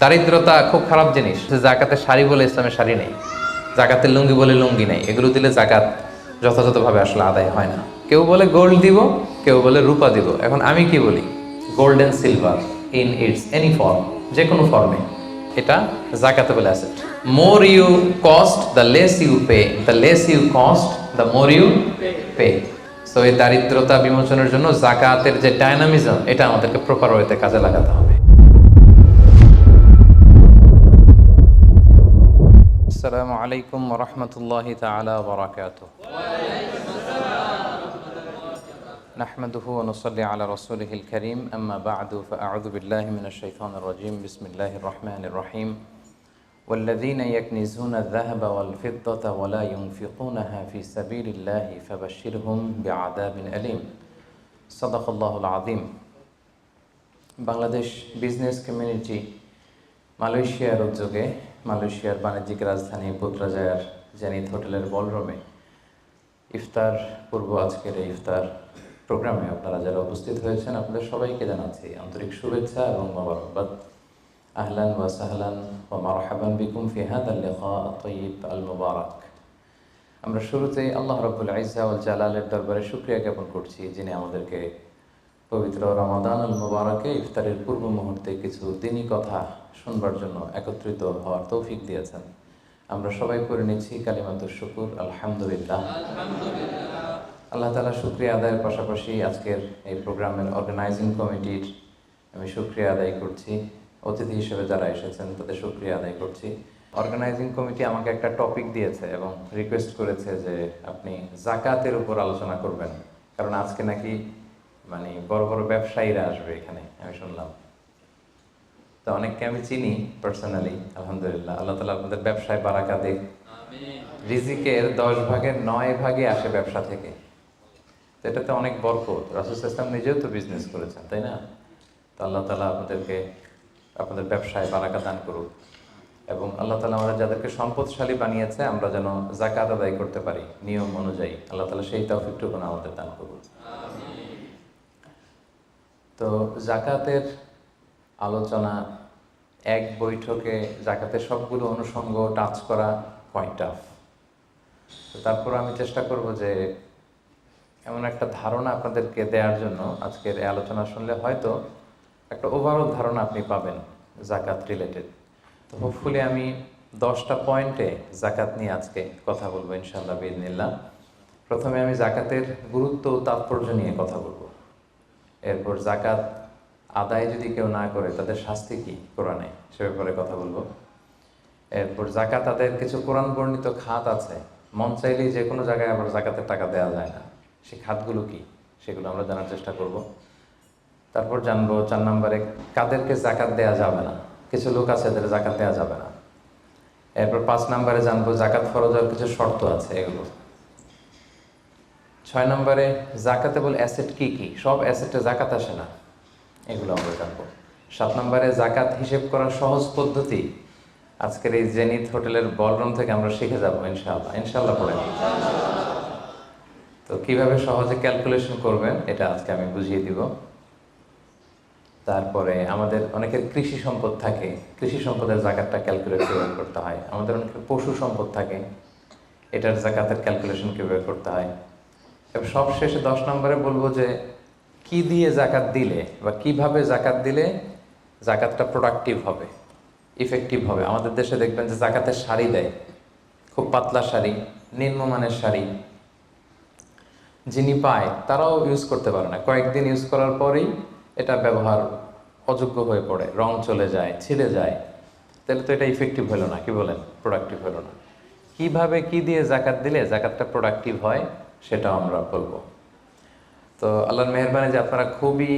দারিদ্রতা খুব খারাপ জিনিস। জাকাতের শাড়ি বলে ইসলামের শাড়ি নেই, জাকাতের লুঙ্গি বলে লুঙ্গি নেই। এগুলো দিলে জাকাত যথাযথভাবে আসলে আদায় হয় না। কেউ বলে গোল্ড দিব, কেউ বলে রূপা দিব। এখন আমি কি বলি? Gold and silver in its any form, যে কোনো ফর্মে, এটা zakatable asset. More you cost the less you pay, the less you cost the more you pay. So এই দারিদ্রতা বিমোচনের জন্য জাকাতের যে ডায়নামিজম, এটা আমাদেরকে প্রপার ওয়েতে কাজে লাগাতে হবে। আসসালামু আলাইকুম ওয়া রাহমাতুল্লাহি তাআলা ওয়া বারাকাতুহু। নাহমাদুহু ওয়া নুসাল্লি আলা রাসূলিহিল কারীম, আম্মা বা'দু, ফাআউযু বিল্লাহি মিনাশ শাইতানির রাজীম। বিসমিল্লাহির রহমানির রহিম। ওয়াল্লাযীনা ইয়াকনিজুনা আয-যাহাবা ওয়াল ফিদ্দাতা ওয়া লা ইউনফিকুনাহা ফী সাবীলিল্লাহি ফাবাশশিরহুম বিআযাবিন আলীম। সাদাকাল্লাহুল আযীম। বাংলাদেশ বিজনেস কমিউনিটি মালয়েশিয়ার উদ্যোগে মালয়েশিয়ার বাণিজ্যিক রাজধানী পুত্রাজায়ার জেনিথ হোটেলের বলরুমে ইফতার পূর্ব আজকের এই ইফতার প্রোগ্রামে আপনারা যারা উপস্থিত হয়েছেন, আপনাদের সবাইকে জানাচ্ছি আন্তরিক শুভেচ্ছা এবং মোবারকবাদ। আহলান ওয়া সাহলান ওয়া মারহাবান বিকুম ফি হাদাল লিকা আত-তাইয়িব আল মুবারাক। আমরা শুরুতেই আল্লাহ রাব্বুল ইজ্জা ওয়াল জালালের দরবারে শুকরিয়া জ্ঞাপন করছি, যিনি আমাদেরকে পবিত্র রমাদান আল মুবারকে ইফতারের পূর্ব মুহূর্তে কিছু দিনই কথা শুনবার জন্য একত্রিত হওয়ার তৌফিক দিয়েছেন। আমরা সবাই করে নিচ্ছি কালিমাতুশ শুকুর, আলহামদুলিল্লাহ। আল্লাহ তাআলা শুকরিয়া আদায়ের পাশাপাশি আজকের এই প্রোগ্রামের অর্গানাইজিং কমিটির আমি শুকরিয়া আদায় করছি। অতিথি হিসেবে যারা এসেছেন তাদের শুকরিয়া আদায় করছি। অর্গানাইজিং কমিটি আমাকে একটা টপিক দিয়েছে এবং রিকোয়েস্ট করেছে যে আপনি জাকাতের উপর আলোচনা করবেন, কারণ আজকে নাকি বড় বড় ব্যবসায়ীরা আসবে এখানে, আমি শুনলাম। তো অনেককে আমি চিনি পার্সোনালি, আলহামদুলিল্লাহ। আল্লাহ তাআলা আপনাদের ব্যবসায় বারাকা দেখ। রিজিকের 10 ভাগের 9 ভাগই আসে ব্যবসা থেকে। তো এটাতে অনেক বরকত। রাসূল সাল্লাল্লাহু আলাইহি ওয়াসাল্লাম নিজেও তো বিজনেস করেছেন, তাই না? তো আল্লাহ তাআলা আপনাদেরকে আপনাদের ব্যবসায় বারাকা দান করুক এবং আল্লাহ তাআলা আমরা যাদেরকে সম্পদশালী বানিয়েছে আমরা যেন যাকাত আদায় করতে পারি নিয়ম অনুযায়ী, আল্লাহ তাআলা সেই তৌফিকটুকু আমাদের দান করুন। তো জাকাতের আলোচনা এক বৈঠকে জাকাতের সবগুলো অনুষঙ্গ টাচ করা কোয়াইট টাফ। তো তারপর আমি চেষ্টা করব যে এমন একটা ধারণা আপনাদেরকে দেওয়ার জন্য আজকের এই আলোচনা শুনলে হয়তো একটা ওভারঅল ধারণা আপনি পাবেন জাকাত রিলেটেড। তো হোপফুলি আমি 10টা পয়েন্টে জাকাত নিয়ে আজকে কথা বলবো ইনশাআল্লাহ বিইذنিল্লাহ। প্রথমে আমি জাকাতের গুরুত্ব ও তাৎপর্য নিয়ে কথা বলবো। এরপর জাকাত আদায় যদি কেউ না করে তাদের শাস্তি কি কোরআনে, সে ব্যাপারে কথা বলবো। এরপর জাকাত আদায়ের কিছু কোরআন বর্ণিত খাত আছে, মন চাইলেই যে কোনো জায়গায় আবার জাকাতের টাকা দেওয়া যায় না, সেই খাতগুলো কি সেগুলো আমরা জানার চেষ্টা করব। তারপর জানবো 4 নম্বরে কাদেরকে জাকাত দেওয়া যাবে না, কিছু লোক আছে যাদের জাকাত দেওয়া যাবে না। এরপর 5 নম্বরে জানবো জাকাত ফরজ হওয়ার কিছু শর্ত আছে, এগুলো। 6 নম্বরে জাকাতেবল অ্যাসেট কি কি, সব অ্যাসেটে জাকাত আসে না, এগুলো আমরা জানবো। 7 নম্বরে জাকাত হিসেব করার সহজ পদ্ধতি আজকের এই জেনিথ হোটেলের বলরুম থেকে আমরা শিখে যাবো ইনশাআল্লাহ। ইনশাআল্লাহ পড়েন। তো কিভাবে সহজে ক্যালকুলেশন করবেন এটা আজকে আমি বুঝিয়ে দিব। তারপরে আমাদের অনেকের কৃষি সম্পদ থাকে, কৃষি সম্পদের জাকাতটা ক্যালকুলেট কিভাবে করতে হয়। আমাদের অনেকের পশু সম্পদ থাকে, এটার জাকাতের ক্যালকুলেশন কিভাবে করতে হয়। এবার সবশেষে 10 নম্বরে বলবো যে কি দিয়ে জাকাত দিলে বা কিভাবে জাকাত দিলে জাকাতটা প্রোডাক্টিভ হবে, ইফেক্টিভ হবে। আমাদের দেশে দেখবেন যে জাকাতের শাড়ি দেয়, খুব পাতলা শাড়ি, নিম্নমানের শাড়ি, যিনি পায় তারাও ইউজ করতে পারে না, কয়েকদিন ইউজ করার পরেই এটা ব্যবহার অযোগ্য হয়ে পড়ে, রং চলে যায়, ছিঁড়ে যায়। তাহলে তো এটা ইফেক্টিভ হলো না, কি বলেন, প্রোডাক্টিভ হলো না। কিভাবে কি দিয়ে জাকাত দিলে জাকাতটা প্রোডাক্টিভ হয় সেটাও আমরা বলবো। তো আল্লাহর মেহেরবানি যে আপনারা খুবই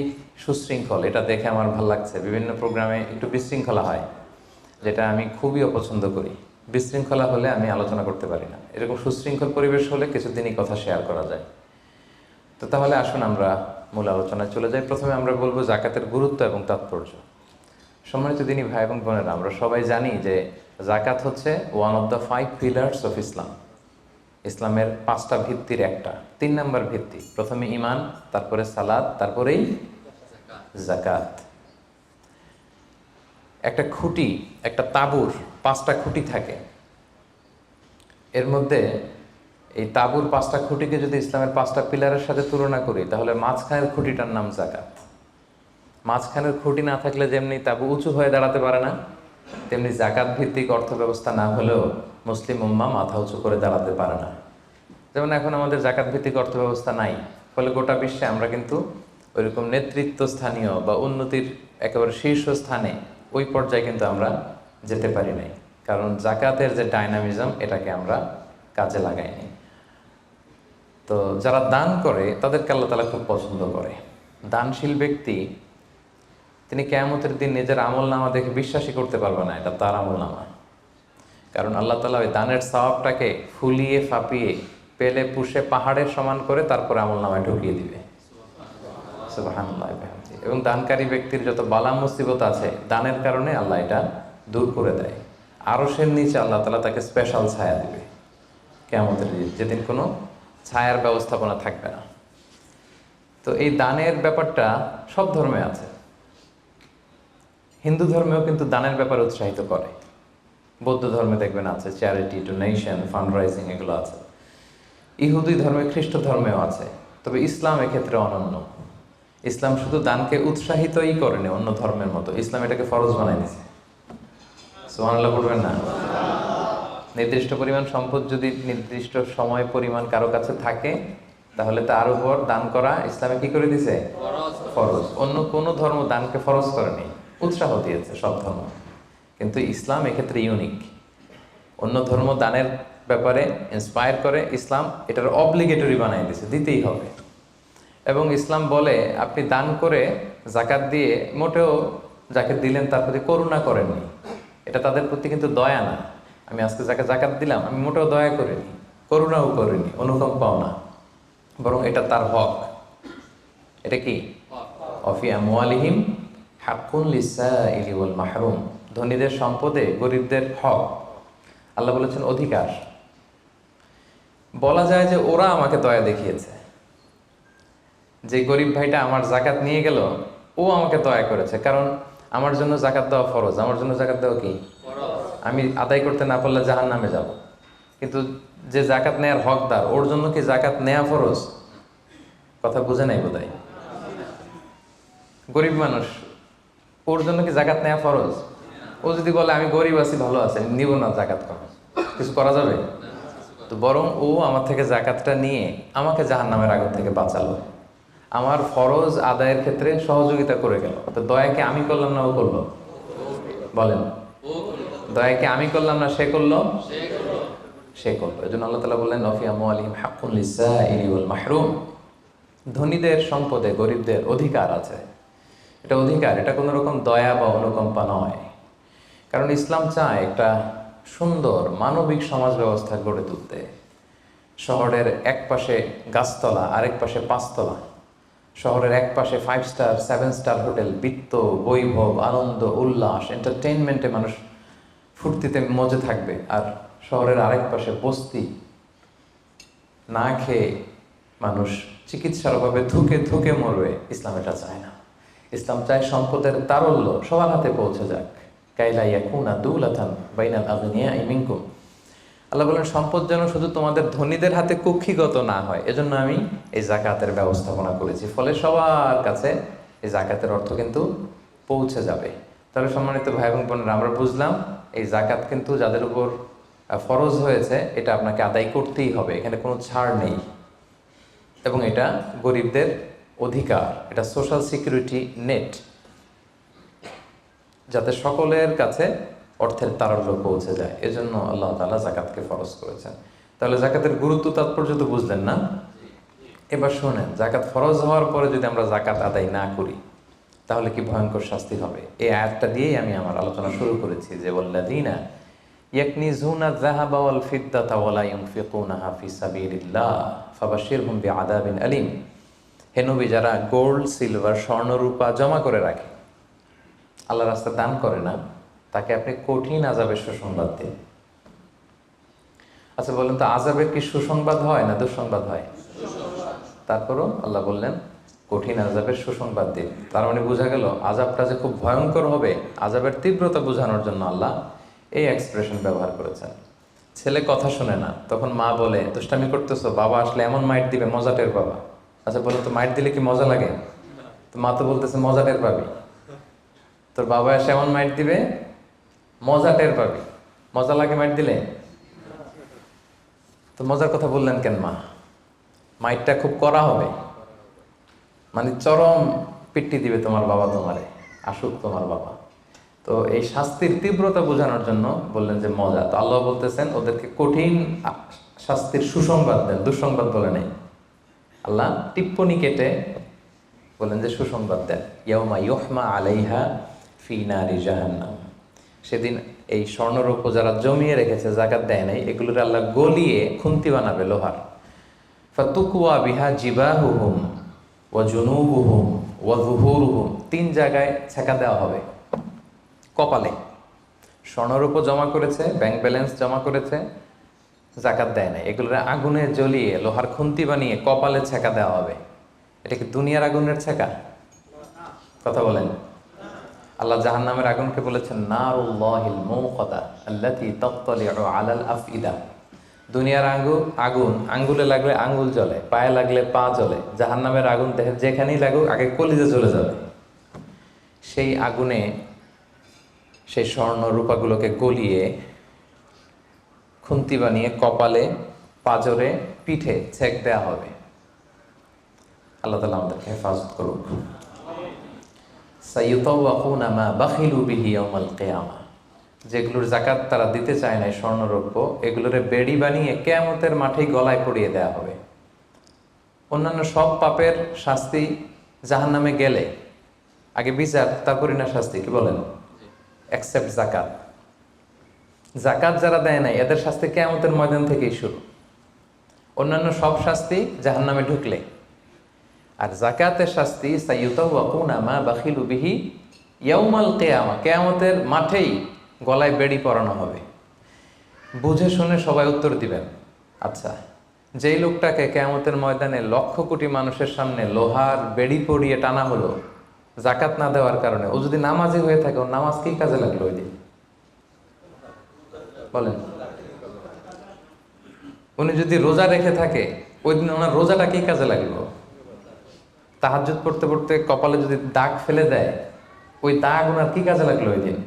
সুশৃঙ্খল, এটা দেখে আমার ভালো লাগছে। বিভিন্ন প্রোগ্রামে একটু বিশৃঙ্খলা হয়, যেটা আমি খুবই অপছন্দ করি। বিশৃঙ্খলা হলে আমি আলোচনা করতে পারি না। এরকম সুশৃঙ্খল পরিবেশ হলে কিছুদিনই কথা শেয়ার করা যায়। তো তাহলে আসুন আমরা মূল আলোচনায় চলে যাই। প্রথমে আমরা বলবো জাকাতের গুরুত্ব এবং তাৎপর্য। সম্মানিত দিনী ভাই এবং বোনেরা, আমরা সবাই জানি যে জাকাত হচ্ছে one of the 5 pillars of Islam. ইসলামের 5টা ভিত্তির একটা, 3 নম্বর ভিত্তি। প্রথমে ঈমান, তারপরে সালাত, তারপরেই জাকাত। একটা খুঁটি, একটা তাঁবুর 5টা খুঁটি থাকে। এর মধ্যে এই তাঁবুর 5টা খুঁটিকে যদি ইসলামের 5টা পিলারের সাথে তুলনা করি, তাহলে মাঝখানের খুঁটিটার নাম যাকাত। মাঝখানের খুঁটি না থাকলে যেমনি তাঁবু উঁচু হয়ে দাঁড়াতে পারে না, তেমনি যাকাত ভিত্তিক অর্থ ব্যবস্থা না হলেও মুসলিম উম্মাহ মাথা উঁচু করে দাঁড়াতে পারে না। যেমন এখন আমাদের যাকাত ভিত্তিক অর্থ ব্যবস্থা নাই, ফলে গোটা বিশ্বে আমরা কিন্তু ওইরকম নেতৃত্ব স্থানীয় বা উন্নতির একেবারে শীর্ষস্থানে ওই পর্যায়ে কিন্তু আমরা যেতে পারি নাই, কারণ যাকাতের যে ডাইনামিজম এটাকে আমরা কাজে লাগাইনি। তো যারা দান করে তাদেরকে আল্লাহ তাআলা খুব পছন্দ করে। দানশীল ব্যক্তি তিনি কিয়ামতের দিন নিজের আমলনামা দেখে বিশ্বাসই করতে পারবে না এটা তার আমলনামা, কারণ আল্লাহ তাআলা ওই দানের সওয়াবটাকে ফুলিয়ে ফাঁপিয়ে পেলে পুষে পাহাড়ের সমান করে তারপরে আমলনামায় ঢুকিয়ে দিবে। সুবহানাল্লাহ। এবং দানকারী ব্যক্তির যত বালা মুসিবত আছে দানের কারণে আল্লাহ এটা দূর করে দেয়। আরশের নিচে আল্লাহ তাআলা তাকে স্পেশাল ছায়া দিবে কিয়ামতের দিন, যেদিন কোনো ছায়ার ব্যবস্থাপনা থাকবে না। তো এই দানের ব্যাপারটা সব ধর্মে আছে। হিন্দু ধর্মেও কিন্তু দানের ব্যাপারে উৎসাহিত করে। বৌদ্ধ ধর্মে দেখবেন আছে চ্যারিটি, ডোনেশন, ফান্ড রাইজিং, এগুলো আছে। ইহুদি ধর্মে, খ্রিস্ট ধর্মেও আছে। তবে ইসলাম এক্ষেত্রে অনন্য। ইসলাম শুধু দানকে উৎসাহিতই করেনি অন্য ধর্মের মতো, ইসলাম এটাকে ফরজ বানাই দিয়েছে। সুবহানাল্লাহ পড়বেন না? নির্দিষ্ট পরিমাণ সম্পদ যদি নির্দিষ্ট সময় পরিমাণ কারো কাছে থাকে, তাহলে তার উপর দান করা ইসলামে কি করে দিয়েছে? ফরজ। অন্য কোনো ধর্ম দানকে ফরজ করেনি, উৎসাহ দিয়েছে সব ধর্ম, কিন্তু ইসলাম এক্ষেত্রে ইউনিক। অন্য ধর্ম দানের ব্যাপারে ইন্সপায়ার করে, ইসলাম এটার অব্লিগেটরি বানাই দিয়েছে, দিতেই হবে। এবং ইসলাম বলে আপনি দান করে যাকাত দিয়ে মোটেও যাকে দিলেন তার প্রতি করুণা করেননি, এটা তাদের প্রতি কিন্তু দয়া না। আমি আজকে যাকে যাকাত দিলাম আমি মোটেও দয়া করিনি, করুণাও করিনি, অনুকম্পাও না, বরং এটা তার হক। এটা কি? অফি আমওয়ালিহিম হাক্কুন লিসাইলি ওয়াল মাহরুম। ধনীদের সম্পদে গরিবদের হক। আল্লাহ বলেছেন অধিকার। বলা যায় যে ওরা আমাকে দয়া দেখিয়েছে, যে গরিব ভাইটা আমার যাকাত নিয়ে গেল ও আমাকে দয়া করেছে, কারণ আমার জন্য যাকাত দেওয়া ফরজ। আমার জন্য যাকাত দেওয়া কি? আমি আদায় করতে না পারলে জাহান্নামে যাব। কিন্তু যে যাকাত নেয়ার হকদার ওর জন্য কি যাকাত নেয়া ফরজ? কথা বুঝে নাই বোধহয়। গরিব মানুষ, ওর জন্য কি যাকাত নেয়া ফরজ? ও যদি বলে আমি গরিব আছি, ভালো আছে, নিব না যাকাত, কিছু করা যাবে? তো বরং ও আমার থেকে যাকাতটা নিয়ে আমাকে জাহান্নামের আগুন থেকে বাঁচালো, আমার ফরজ আদায়ের ক্ষেত্রে সহযোগিতা করে গেল। তো দয়াকে আমি করলাম না ও করলো? বলেন, দয়াকে আমি করলাম না সে করলো? সে করলো। এই জন্য আল্লাহ তাআলা বললেন অফি আমওয়ালিহিম হাক্কুন লিসাইলি ওয়াল মাহরুম। ধনীদের সম্পদে গরিবদের অধিকার আছে। এটা অধিকার, এটা কোনো রকম দয়া বা অনুকম্পা নয়। কারণ ইসলাম চায় একটা সুন্দর মানবিক সমাজ ব্যবস্থা গড়ে তুলতে। শহরের এক পাশে গাছতলা, আরেক পাশে 5 তলা। শহরের এক পাশে 5 স্টার 7 স্টার হোটেল, বৃত্ত, বৈভব, আনন্দ, উল্লাস, এন্টারটেইনমেন্টে মানুষ ফুর্তিতে মজে থাকবে। আর শহরের আরেক পাশে বস্তি, না খেয়ে মানুষ চিকিৎসার অভাবে ধুকে ধুকে মরবে। ইসলাম এটা চায় না। ইসলাম চায় সম্পদের তারল্য সবার হাতে পৌঁছে যাক। কাইলা ইয়াকুনা দুলাতান বাইনাল আগনিয়াই মিনকুম। আল্লাহ বলেন সম্পদ যেন শুধু তোমাদের ধনীদের হাতে কুক্ষিগত না হয়, এজন্য আমি এই যাকাতের ব্যবস্থাপনা করেছি। ফলে সবার কাছে এই যাকাতের অর্থ কিন্তু পৌঁছে যাবে। তাহলে সম্মানিত ভাই এবং বোনেরা, আমরা বুঝলাম এই যাকাত কিন্তু যাদের উপর ফরজ হয়েছে এটা আপনাকে আদায় করতেই হবে, এখানে কোনো ছাড় নেই। এবং এটা গরিবদের অধিকার, এটা সোশ্যাল সিকিউরিটি নেট, যাতে সকলের কাছে অর্থের তারল্য পৌঁছে যায়। এজন্য আল্লাহ তাআলা যাকাতকে ফরজ করেছেন। তাহলে যাকাতের গুরুত্ব তাৎপর্য তো বুঝলেন না? এবার শোনেন, যাকাত ফরজ হওয়ার পরে যদি আমরা যাকাত আদায় না করি তাহলে কি ভয়ঙ্কর শাস্তি হবে। এই আয়াতটা দিয়েই আমি আমার আলোচনা শুরু করেছি যে ওয়াল্লাযীনা ইয়াকনিজুনা যাহাবা ওয়াল ফিদ্দাতা ওয়া লা ইউনফিকুনাহা ফি সাবিলিল্লাহ ফাবাশশিরহুম বিআযাবিন আলীম। হে নবী, যারা গোল্ড, সিলভার, স্বর্ণ, রূপা জমা করে রাখে, আল্লাহর রাস্তায় দান করে না, তাকে আপনি কঠিন আযাবের সুসংবাদ দিন। আচ্ছা বলেন তো, আযাবের কি সুসংবাদ হয় না দুঃসংবাদ হয়? তারপরও আল্লাহ বললেন কঠিন আযাবের সুসংবাদ দিন। তার মানে বোঝা গেল আযাবটা যে খুব ভয়ঙ্কর হবে, আযাবের তীব্রতা বোঝানোর জন্য আল্লাহ এই এক্সপ্রেশন ব্যবহার করেছেন। ছেলে কথা শোনে না, তখন মা বলে দুষ্টামি করতেছো, বাবা আসলে এমন মাইট দিবে মজা টের পাবা। আচ্ছা বলো তো, মাইট দিলে কি মজা লাগে? তো মা তো বলতেছে মজা টের পাবি। তোর বাবা এসে এমন মাইট দিবে মজা টের পাবি। মজা লাগে মাইট দিলে? তো মজার কথা বললেন কেন মা? মাইটটা খুব কড়া হবে, মানে চরম পিট্টি দিবে তোমার বাবা তোমারে, আসুক তোমার বাবা। তো এই শাস্তির তীব্রতা বোঝানোর জন্য বললেন যে মজা। তো আল্লাহ বলতেছেন ওদেরকে কঠিন শাস্তির সুসংবাদ দেন, দুঃসংবাদ বলে নেই। আল্লাহ টিপ্পনি কেটে বলেন যে সুসংবাদ দেন। ইয়াউমা ইউহমা আলাইহা ফি নারি জাহান্নাম। সেদিন এই স্বর্ণরৌপ্য যারা জমিয়ে রেখেছে, জাকাত দেয় নাই, এগুলোর আল্লাহ গলিয়ে খুন্তি বানাবে লোহার। ফাতুকুয়া বিহা জিবাহুহুম ওয়া জুনুবুহুম ওয়া যুহুরুহুম। 3 জায়গায় ছেঁকা দেওয়া হবে। কপালে স্বর্ণরৌপ্য জমা করেছে, ব্যাংক ব্যালেন্স জমা করেছে, জাকাত দেয় নাই, এগুলোর আগুনে জ্বলিয়ে লোহার খুন্তি বানিয়ে কপালে ছেঁকা দেওয়া হবে। এটা কি দুনিয়ার আগুনের ছেঁকা? কথা বলেন। আল্লাহ জাহান্নামের আগুনকে বলেছেন নারুল্লাহিল মুকাদা আল্লাতী তাত্তালিউ আলাল আফইদা। দুনিয়ার আগুন আঙ্গুলে লাগলে আঙ্গুল জ্বলে, পায়ে লাগলে পা জ্বলে। জাহান্নামের আগুন দেহের যেখানেই লাগুক আগে কলিজে চলে যাবে। সেই আগুনে সেই স্বর্ণ রূপাগুলোকে গলিয়ে খুন্তি বানিয়ে কপালে, পাজরে, পিঠে ছেক দেয়া হবে। আল্লাহ তাআলা আমাদেরকে হেফাজত করুক। সাইয়ুতাওয়াকুনা মা বাখিলু বিহি ইয়াওমাল কিয়ামা। যেগুলোর জাকাত তারা দিতে চায় না, স্বর্ণরৌপ্য, এগুলোরে বেড়ি বানিয়ে কিয়ামতের মাঠেই গলায় পরিয়ে দেয়া হবে। অন্যান্য সব পাপের শাস্তি জাহান্নামে গেলে আগে বিচার, তারপরে না শাস্তি, কি বলেন? এক্সেপ্ট জাকাত। জাকাত যারা দেয় নাই এদের শাস্তি কিয়ামতের ময়দান থেকেই শুরু। অন্যান্য সব শাস্তি জাহান্নামে ঢুকলে। আর জাকাতের শাস্তি সাইয়ুতাওয়াকুনা মা বাখিলু বিহি ইয়াউমাল কিয়ামা, কিয়ামতের মাঠেই গলায় বেড়ি পরানো হবে। বুঝে শুনে সবাই উত্তর দিবেন। আচ্ছা, যেই লোকটাকে কিয়ামতের ময়দানে লক্ষ কোটি মানুষের সামনে লোহার বেড়ি পরিয়ে টানা হলো জাকাত না দেওয়ার কারণে, ও যদি নামাজি হয়ে থাকে, ওর নামাজ কি কাজে লাগলো ওই দিন? বলেন। উনি যদি রোজা রেখে থাকে, ওই দিন ওনার রোজাটা কি কাজে লাগলো? তাহাজ্জুদ পড়তে পড়তে কপালে যদি দাগ ফেলে দেয়, ওই দাগ ওনার কি কাজে লাগলো ওই দিন?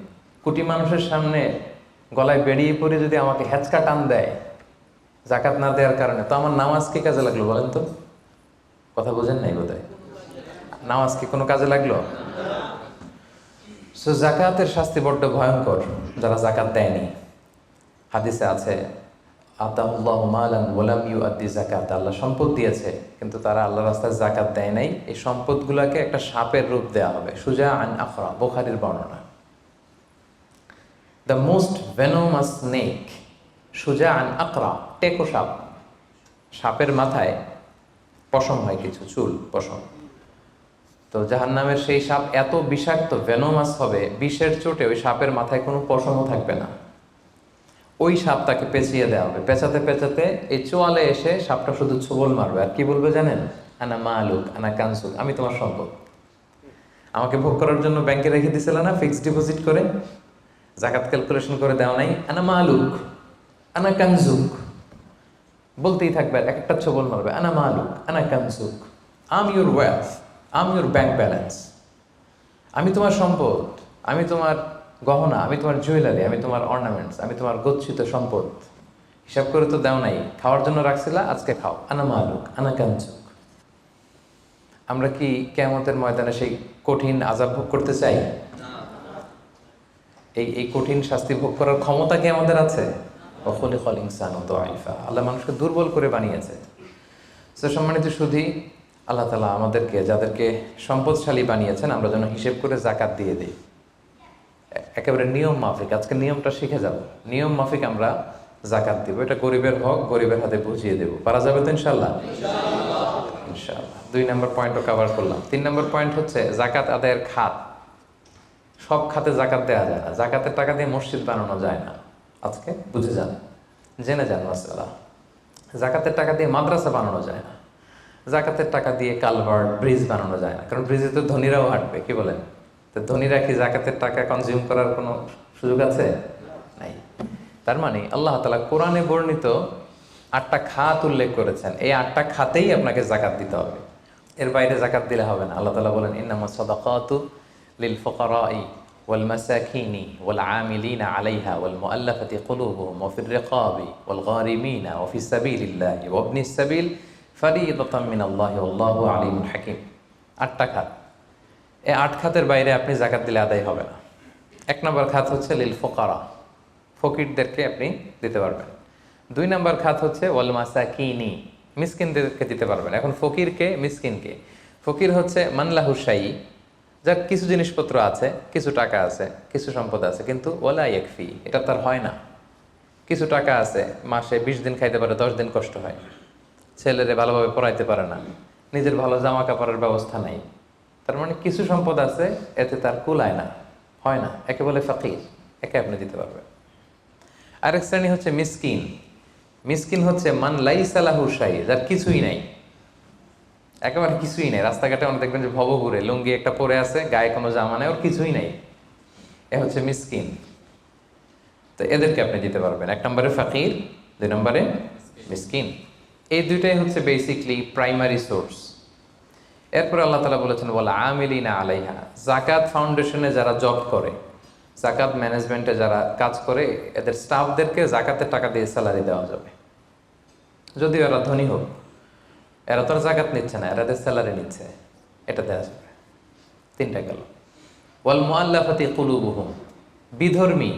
কোটি মানুষের সামনে গলায় বেরিয়ে পড়ে যদি আমাকে হেঁচকা টান দেয় জাকাত না দেওয়ার কারণে, তো আমার নামাজ কি কাজে লাগলো বলেন তো? কথা বোঝেন নাই বোধহয়। নামাজ কি কোনো কাজে লাগলো? সো জাকাতের শাস্তি বড্ড ভয়ঙ্কর যারা জাকাত দেয়নি। হাদিসে আছে আতাহুল্লাহু মালান ওয়ালাম ইউআদ্দি যাকাত। আল্লাহ সম্পদ দিয়েছে কিন্তু তারা আল্লাহর রাস্তায় জাকাত দেয় নাই। এই সম্পদগুলোকে একটা সাপের রূপ দেয়া হবে। সুজা আন আখরা, বুখারীর বর্ণনা। দ্য মোস্ট ভেনোমাস স্নেক, সুজা আন আকরা, টেকো সাপ। সাপের মাথায় পশম হয়, কিছু চুল, পশম। তো জাহান্নামের সেই সাপ এত বিষাক্ত, ভেনোমাস হবে, বিষের চোটে ওই সাপের মাথায় কোনো পশমও থাকবে না। ওই সাপ তাকে পেঁচিয়ে দেওয়া হবে। পেঁচাতে পেঁচাতে এই চোয়ালে এসে সাপটা শুধু ছোবল মারবে। আর কি বলবে জানেন? আনা মালুক আনা কানসুক, আমি তোমার সম্পদ। আমাকে ভোগ করার জন্য ব্যাংকে রেখে দিছিল না ফিক্সড ডিপোজিট করে, জাকাত ক্যালকুলেশন করে দেওয়া নাই? আনা মালুক আনা কানসুক বলতেই থাকবে, এক একটা ছোবল মারবে। আনা মালুক আনা কানসুক, am your wealth, am your bank balance. আমি তোমার সম্পদ, আমি তোমার গহনা, আমি তোমার জুয়েলারি, আমি তোমার অর্নামেন্টস, আমি তোমার গচ্ছিত সম্পদ। হিসাব করে তো দেও নাই, খাওয়ার জন্য রাখছিলা, আজকে খাও। আনা মালুক আনা কানসুক। আমরা কি কিয়ামতের ময়দানে সেই কঠিন আযাব ভোগ করতে চাই? এই কঠিন শাস্তি ভোগ করার ক্ষমতা কি আমাদের আছে? ওয়াখুলিকাল ইনসানু দাঈফা। আল্লাহ মানুষকে দুর্বল করে বানিয়েছে। তো সম্মানিত সুধী, আল্লাহ তাআলা আমাদেরকে, যাদেরকে সম্পদশালী বানিয়েছেন, আমরা যেন হিসেব করে জাকাত দিয়ে দিই। একেবারে নিয়ম মাফিক। আজকে নিয়মটা শিখে যাব। নিয়ম মাফিক আমরা জাকাত দিব। এটা গরিবের হক, গরিবের হাতে বুঝিয়ে দেব। পারা যাবে তো ইনশাআল্লাহ? ইনশাআল্লাহ। 2 নম্বর পয়েন্টও কভার করলাম। 3 নম্বর পয়েন্ট হচ্ছে জাকাত আদায়ের খাত। সব খাতে জাকাত দেওয়া যায় না। জাকাতের টাকা দিয়ে মসজিদ বানানো যায় না। আজকে বুঝে যান, জেনে যান মাসালা। জাকাতের টাকা দিয়ে মাদ্রাসা বানানো যায় না। জাকাতের টাকা দিয়ে কালভার্ট, ব্রিজ বানানো যায় না, কারণ ব্রিজে তো ধনীরাও হাঁটবে, কি বলেন? তো ধনীরা কি জাকাতের টাকা কনজিউম করার কোনো সুযোগ আছে? নাই। তার মানে আল্লাহ তাআলা কোরআনে বর্ণিত 8টা খাত উল্লেখ করেছেন, এই 8টা খাতেই আপনাকে জাকাত দিতে হবে, এর বাইরে জাকাত দিলে হবে না। আল্লাহ তাআলা বলেন, ইন্নামাস সাদাকাতু লিল ফুকারাই ওয়াল মাসাকিনি ওয়াল আমিলিনা আলাইহা ওয়াল মুআল্লাফাতি কুলুবুহুম ওয়া ফির রিকাবি ওয়াল গারিমিনা ওয়া ফিস সাবিলিল্লাহি ওয়া ইবনিস সাবিল ফারিদাতাম মিনাল্লাহি ওয়াল্লাহু আলিমুল হাকিম। 8টা খাত, এই 8 খাতের বাইরে আপনি জাকাত দিলে আদায় হবে না। 1 নম্বর খাত হচ্ছে লিল ফুকারা, ফকিরদেরকে আপনি দিতে পারবেন। 2 নম্বর খাত হচ্ছে ওয়াল মাসাকিনি, মিসকিনদেরকে দিতে পারবেন। এখন ফকিরকে, মিসকিনকে, ফকির হচ্ছে মানলাহু শাই, যার কিছু জিনিসপত্র আছে, কিছু টাকা আছে, কিছু সম্পদ আছে, কিন্তু ওয়ালা ইয়াকফি, এটা তার হয় না। কিছু টাকা আছে, মাসে 20 দিন খাইতে পারে, 10 দিন কষ্ট হয়, ছেলেরে ভালোভাবে পড়াইতে পারে না, নিজের ভালো জামা কাপড়ের ব্যবস্থা নাই, তার মানে কিছু সম্পদ আছে, এতে তার কুলায় না, হয় না, একে বলে ফকির, একে আপনি দিতে পারবেন। আরেক শ্রেণী হচ্ছে মিসকিন। মিসকিন হচ্ছে মান লাইসা লাহু শাই, যার কিছুই নাই, একেবারে কিছুই নেই। রাস্তাঘাটে অনেক দেখবেন যে ভবঘুরে লুঙ্গি একটা পরে আছে, গায়ে কোনো জামা নেই, ওর কিছুই নাই, এ হচ্ছে মিসকিন। তো এদেরকে আপনি দিতে পারবেন। 1 নম্বরে ফকির, 2 নম্বরে মিসকিন। এই দুইটাই হচ্ছে বেসিকলি প্রাইমারি সোর্স। এরপরে আল্লাহ তাআলা বলেছেন ওয়াল আমিলিনা আলাইহা, জাকাত ফাউন্ডেশনে যারা জব করে, জাকাত ম্যানেজমেন্টে যারা কাজ করে, এদের স্টাফদেরকে জাকাতের টাকা দিয়ে স্যালারি দেওয়া যাবে, যদিও এরা ধনী হোক, এরা তো আর জাকাত নিচ্ছে না, এরা স্যালারি নিচ্ছে, এটা দেওয়া যাবে। 3টা গেল। ওয়াল মুআল্লাফাতি কুলুবুহুম, বিধর্মী,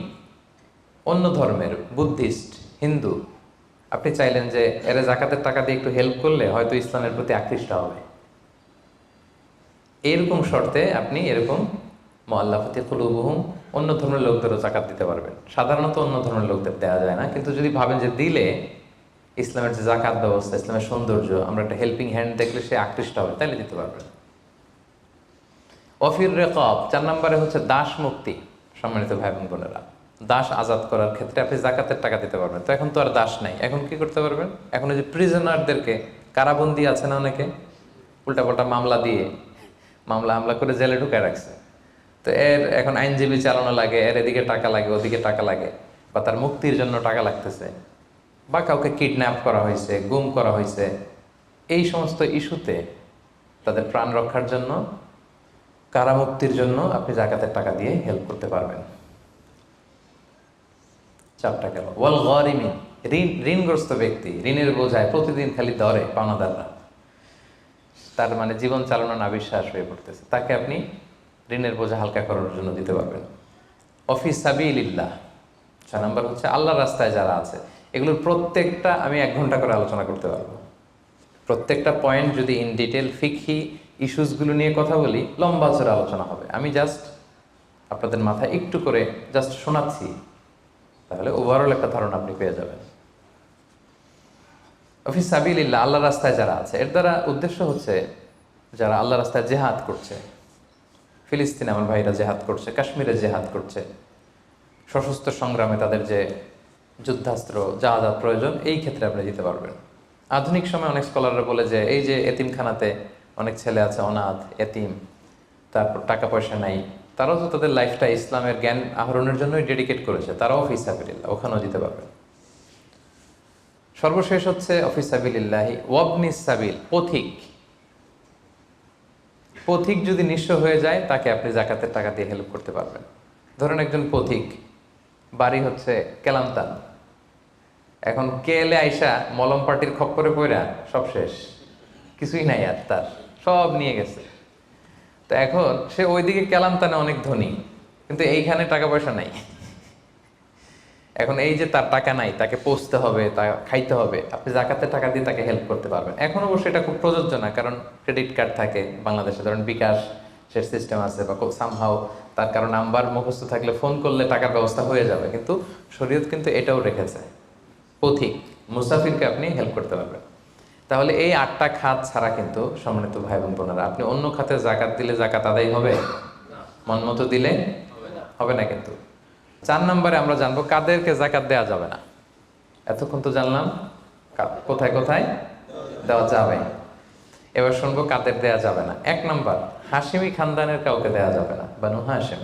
অন্য ধর্মের, বুদ্ধিস্ট, হিন্দু, আপনি চাইলেন যে এরা জাকাতের টাকা দিয়ে একটু হেল্প করলে হয়তো ইসলামের প্রতি আকৃষ্ট হবে, এরকম শর্তে আপনি এরকম মুআল্লাফাতি কুলুবুহুম, অন্য ধর্মের লোকদেরও জাকাত দিতে পারবেন। সাধারণত অন্য ধর্মের লোকদের দেওয়া যায় না, কিন্তু যদি ভাবেন যে দিলে ইসলামের যে জাকাত ব্যবস্থা, ইসলামের সৌন্দর্য, আমরা একটা হেল্পিং হ্যান্ড দেখলে সে আকৃষ্ট হবে, তাহলে দিতে পারবেন। অফির রেকাব, 4 নম্বরে হচ্ছে দাস মুক্তি। সম্মানিত ভাই বোন বোনেরা, দাস আজাদ করার ক্ষেত্রে আপনি জাকাতের টাকা দিতে পারবেন। তো এখন তো আর দাস নাই, এখন কি করতে পারবেন? এখন ওই যে প্রিজনারদেরকে, কারাবন্দি আছে না অনেকে, উল্টাপাল্টা মামলা দিয়ে মামলা হামলা করে জেলে ঢুকায় রাখছে, তো এর এখন আইনজীবী চালানো লাগে, এর এদিকে টাকা লাগে, ওদিকে টাকা লাগে, বা তার মুক্তির জন্য টাকা লাগতেছে, বা কাউকে কিডন্যাপ করা হয়েছে, গুম করা হয়েছে, এই সমস্ত ইস্যুতে তাদের প্রাণ রক্ষার জন্য, কারামুক্তির জন্য আপনি জাকাতের টাকা দিয়ে হেল্প করতে পারবেন। 4টা গেল। ওয়াল গারিমিন, ঋণগ্রস্ত ব্যক্তি, ঋণের বোঝায় প্রতিদিন খালি ধরে পাওনাদাররা, তার মানে জীবন চালানো না বিশ্বাস হয়ে পড়তেছে, তাকে আপনি ঋণের বোঝা হালকা করার জন্য দিতে পারবেন। অফিস সাবিলিল্লাহ, 6 নম্বর হচ্ছে আল্লাহর রাস্তায় যারা আছে। এগুলোর প্রত্যেকটা আমি 1 ঘন্টা করে আলোচনা করতে পারবো। প্রত্যেকটা পয়েন্ট যদি ইন ডিটেল ফিকহি ইস্যুসগুলো নিয়ে কথা বলি, লম্বা চড়ে আলোচনা হবে। আমি জাস্ট আপনাদের মাথায় একটু করে জাস্ট শোনাচ্ছি, তাহলে ওভারঅল একটা ধারণা আপনি পেয়ে যাবেন। অফিস সাবিলিল্লাহ, আল্লাহর রাস্তায় যারা আছে, এর দ্বারা উদ্দেশ্য হচ্ছে যারা আল্লাহ রাস্তায় জেহাদ করছে, ফিলিস্তিনে আমার ভাইরা জেহাদ করছে, কাশ্মীরে জেহাদ করছে, সশস্ত্র সংগ্রামে তাদের যে যুদ্ধাস্ত্র যা যা প্রয়োজন, এই ক্ষেত্রে আপনি দিতে পারবেন। আধুনিক সময় অনেক স্কলাররা বলে যে এই যে এতিমখানাতে অনেক ছেলে আছে, অনাথ, এতিম, তারপর টাকা পয়সা নাই, তারাও তো তাদের লাইফটা ইসলামের জ্ঞান আহরণের জন্যই ডেডিকেট করেছে, তারাও ফি সাবিলিল্লাহ, ওখানেও দিতে পারবেন। সর্বশেষ হচ্ছে অফি সাবিলিল্লাহি ওয়াবনিস সাবিল, পথিক। পথিক যদি নিঃস্ব হয়ে যায়, তাকে আপনি জাকাতের টাকা দিয়ে হেল্প করতে পারবেন। ধরেন একজন পথিক, বাড়ি হচ্ছে কেলান্তান, এখন কেলে আইসা মলম পার্টির খপ্পরে পইরা সব শেষ, কিছুই নাই আর, তার সব নিয়ে গেছে। তো এখন সে ওইদিকে কেলান্তানে অনেক ধনী, কিন্তু এইখানে টাকা পয়সা নাই। এখন এই যে তার টাকা নাই, তাকে পোষতে হবে, তা খাইতে হবে, আপনি জাকাতের টাকা দিয়ে তাকে হেল্প করতে পারবেন। এখন অবশ্যই এটা খুব প্রযোজ্য না, কারণ ক্রেডিট কার্ড থাকে বাংলাদেশে, ধরেন বিকাশ সে সিস্টেম আছে, বা সামহাও তার কারো নাম্বার মুখস্থ থাকলে ফোন করলে টাকার ব্যবস্থা হয়ে যাবে। কিন্তু শরীয়ত কিন্তু এটাও রেখেছে, পথিক মুসাফিরকে আপনি হেল্প করতে পারবেন। তাহলে এই 8টা খাত ছাড়া কিন্তু সম্মানিত ভাই বোন বোনেরা, আপনি অন্য খাতে জাকাত দিলে জাকাত আদায় হবে? মন মতো দিলে হবে না। কিন্তু 4 নম্বরে আমরা জানবো কাদেরকে জাকাত দেওয়া যাবে না। এতক্ষণ তো জানলাম কোথায় কোথায় দেওয়া যাবে। এবার শুনবো কাদের দেয়া যাবে না। 1 নাম্বার, হাশিমি খানদানের কাউকে দেয়া যাবে না, বানু হাশিম,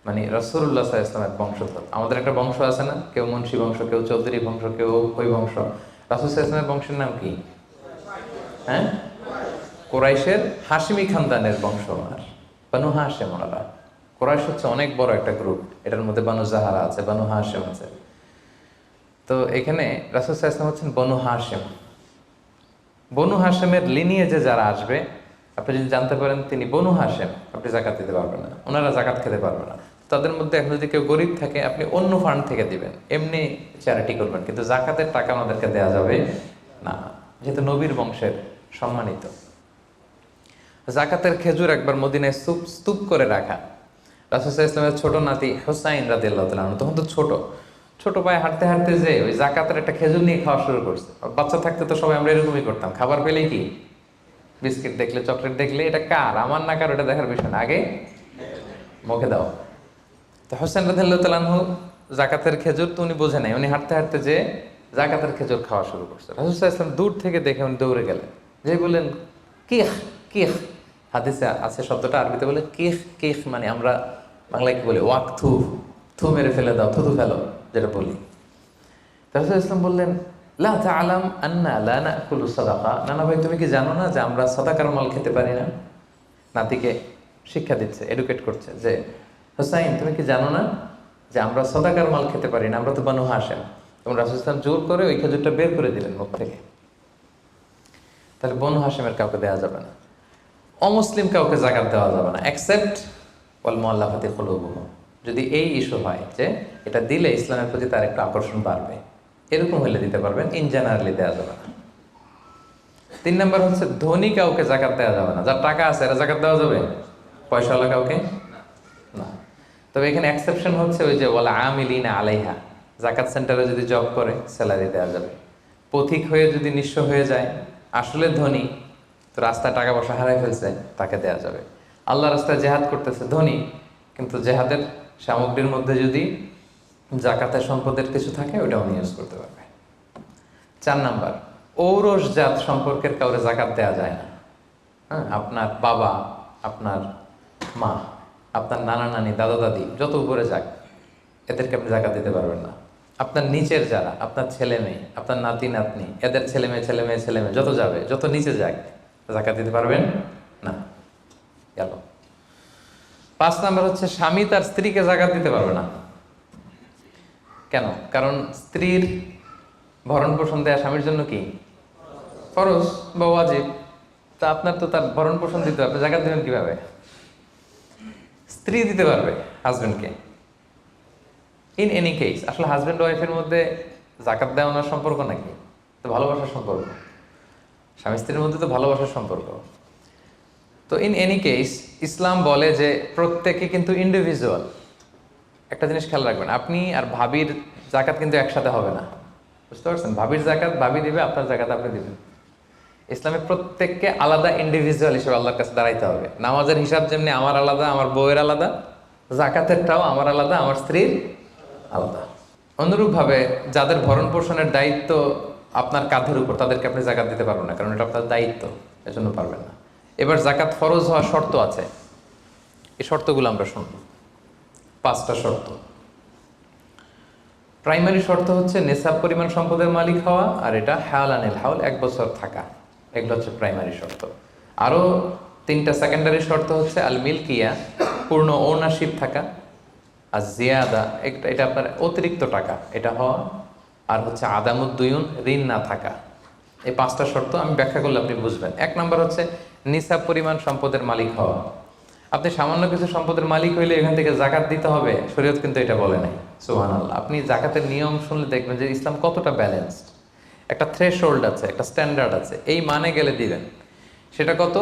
মানে রাসূলুল্লাহ সাল্লাল্লাহু আলাইহি ওয়াসাল্লামের বংশধর। আমাদের একটা বংশ আছে না, কেউ মুন্সি বংশ, কেউ চৌধুরী বংশ, কেউ ওই বংশ। রাসূল সাল্লাল্লাহু আলাইহি ওয়াসাল্লামের বংশের নাম কি? হ্যাঁ, কুরাইশের হাশিমি খানদানের বংশ ওনার, বানু হাশিম ওনারা। কুরাইশ হচ্ছে অনেক বড় একটা গ্রুপ, এটার মধ্যে বানু জাহারা আছে, বানু হাশিম আছে। তো এখানে রাসূল সাল্লাল্লাহু আলাইহি ওয়াসাল্লাম হচ্ছেন বনু হাশিম। বনু হাশেমের লিনিয়েজে যারা আসবে, আপনি যদি জানতে পারেন তিনি বনু হাশেম, আপনি জাকাত দিতে পারবেন না, ওনারা জাকাত খেতে পারবে না। তাদের মধ্যে এখন যদি কেউ গরিব থাকে, আপনি অন্য ফান্ড থেকে দিবেন, এমনি চ্যারিটি করবেন, কিন্তু জাকাতের টাকা আমাদেরকে দেওয়া যাবে না, যেহেতু নবীর বংশের সম্মানিত। জাকাতের খেজুর একবার মদিনায় স্তূপ করে রাখা। রাসূল সাল্লাল্লাহু আলাইহি ওয়াসাল্লামের ছোট নাতি হুসাইন রাদিয়াল্লাহু তাআলা আনহু, তখন তো ছোট পায়ে হাঁটতে হাঁটতে যে ওই জাকাতের একটা খেজুর নিয়ে খাওয়া শুরু করছে। বাচ্চা থাকতে তো সবাই আমরা এরকমই করতাম, খাবার পেলেই কি বিস্কিট দেখলে, চকলেট দেখলে, এটা কার, আমার না কার, ওটা দেখার বিষয় না, আগে মুখে দাও। তো হোসেন রাদিয়াল্লাহু তাআলা আনহু জাকাতের খেজুর তো উনি বোঝে নাই, উনি হাঁটতে হাঁটতে যে জাকাতের খেজুর খাওয়া শুরু করছে। রাসূল সাল্লাল্লাহু আলাইহি ওয়াসাল্লাম দূর থেকে দেখে উনি দৌড়ে গেলেন, যে বললেন কিহ কিহ, হাদিসে আছে শব্দটা, আরবিতে বলে কিহ কিহ, মানে আমরা বাংলায় কি বলি, ওয়াক থু, থু মেরে ফেলে দাও, থুতু ফেলো যেটা বলি। রাসূল সাল্লাল্লাহু আলাইহি ওয়াসাল্লাম বললেন লা তা'লাম আন্না লা নাকুলু সাদাকা, নানা ভাই তুমি কি জানো না যে আমরা সাদাকার মাল খেতে পারি না? নাতিকে শিক্ষা দিচ্ছে, এডুকেট করছে যে হুসাইন তুমি কি জানো না যে আমরা সাদাকার মাল খেতে পারি না, আমরা তো বানু হাশিম। এবং রাসূল সাল্লাল্লাহু আলাইহি ওয়াসাল্লাম জোর করে ওই খেজুরটা বের করে দিলেন মুখ থেকে। তাহলে বনু হাশিমের কাউকে দেওয়া যাবে না, অমুসলিম কাউকে জাকাত দেওয়া যাবে না, এক্সেপ্ট ওয়াল মুআল্লাফাতি কুলুবুহুম, যদি এই ইস্যু হয় যে এটা দিলে ইসলামের প্রতি তার একটা আকর্ষণ বাড়বে, এরকম হলে দিতে পারবেন, ইন জেনারেলি দেওয়া যাবে না। 3 নাম্বার হচ্ছে ধনী কাউকে জাকাত দেওয়া যাবে না, যার টাকা আছে এরা জাকাত দেওয়া যাবে, পয়সাওয়ালা কাউকে না। তবে এখানে এক্সেপশন হচ্ছে ওই যে ওয়ালা আমিলিনা আলাইহা, জাকাত সেন্টারে যদি জব করে স্যালারি দেওয়া যাবে। পথিক হয়ে যদি নিঃস্ব হয়ে যায়, আসলে ধনী তো রাস্তায় টাকা পয়সা হারাই ফেলছে, তাকে দেওয়া যাবে। আল্লাহ রাস্তায় জেহাদ করতেছে, ধনী, কিন্তু জেহাদের সামগ্রীর মধ্যে যদি জাকাতের সম্পদের কিছু থাকে, ওটা উনি ইউজ করতে পারবে। 4 নাম্বার, ঔরসজাত সম্পর্কের কাউরে জাকাত দেওয়া যায় না। হ্যাঁ, আপনার বাবা, আপনার মা, আপনার নানা নানি, দাদা দাদি, যত উপরে যাক, এদেরকে আপনি জাকাত দিতে পারবেন না। আপনার নিচের যারা, আপনার ছেলে মেয়ে, আপনার নাতি নাতনি, এদের ছেলে মেয়ে ছেলে মেয়ে ছেলে মেয়ে, যত যাবে, যত নিচে যাক, জাকাত দিতে পারবেন না। গেল। 5 নাম্বার হচ্ছে স্বামী তার স্ত্রীকে জাকাত দিতে পারবে না। কেন? কারণ স্ত্রীর ভরণ পোষণ দেয়া স্বামীর জন্য কি ফরজ বা ওয়াজিব। তা আপনার তো তার ভরণ পোষণ দিতে হবে, আপনি জাকাত দেবেন কিভাবে? স্ত্রী দিতে পারবে হাজবেন্ডকে। ইন এনি কেস, আসলে হাজবেন্ড ওয়াইফের মধ্যে জাকাত দেওয়ানোর সম্পর্ক নাকি? তো ভালোবাসার সম্পর্ক, স্বামী স্ত্রীর মধ্যে তো ভালোবাসার সম্পর্ক। তো ইন এনি কেস ইসলাম বলে যে প্রত্যেকে কিন্তু ইন্ডিভিজুয়াল। একটা জিনিস খেয়াল রাখবেন, আপনি আর ভাবির জাকাত কিন্তু একসাথে হবে না, বুঝতে পারছেন? ভাবির জাকাত ভাবি দিবে, আপনার জাকাত আপনি দিবেন। ইসলামে প্রত্যেককে আলাদা ইন্ডিভিজুয়াল হিসেবে আল্লাহর কাছে দাঁড়াইতে হবে। নামাজের হিসাব যেমনি আমার আলাদা, আমার বউয়ের আলাদা, জাকাতেরটাও আমার আলাদা, আমার স্ত্রীর আলাদা। অনুরূপভাবে যাদের ভরণ পোষণের দায়িত্ব আপনার কাঁধের উপর, তাদেরকে আপনি জাকাত দিতে পারবেন না, কারণ এটা আপনার দায়িত্ব, এজন্য পারবেন না। এবার জাকাত ফরজ হওয়ার শর্ত আছে, এই শর্তগুলো আমরা শুনব। 5টা শর্ত। প্রাইমারি শর্ত হচ্ছে নেসাব পরিমাণ সম্পদের মালিক হওয়া, আর এটা হাওলানিল হাওল, 1 বছর থাকা। এগুলো হচ্ছে প্রাইমারি শর্ত। আরও 3টা সেকেন্ডারি শর্ত হচ্ছে আল মিলকিয়া, পূর্ণ ওনারশিপ থাকা, আর জিয়াদা, এটা আপনার অতিরিক্ত টাকা এটা হওয়া, আর হচ্ছে আদামুদ্দুয়ুন, ঋণ না থাকা। এই 5টা শর্ত আমি ব্যাখ্যা করলে আপনি বুঝবেন। 1 নাম্বার হচ্ছে নিসাব পরিমাণ সম্পদের মালিক হওয়া। আপনি সামান্য কিছু সম্পদের মালিক হইলে এখান থেকে জাকাত দিতে হবে, শরীয়ত কিন্তু এটা বলে নাই। সুবহানাল্লাহ। আপনি জাকাতের নিয়ম শুনলে দেখবেন যে ইসলাম কতটা ব্যালেন্সড। একটা থ্রেশহোল্ড আছে, একটা স্ট্যান্ডার্ড আছে, এই মানে গেলে দিবেন। সেটা কত?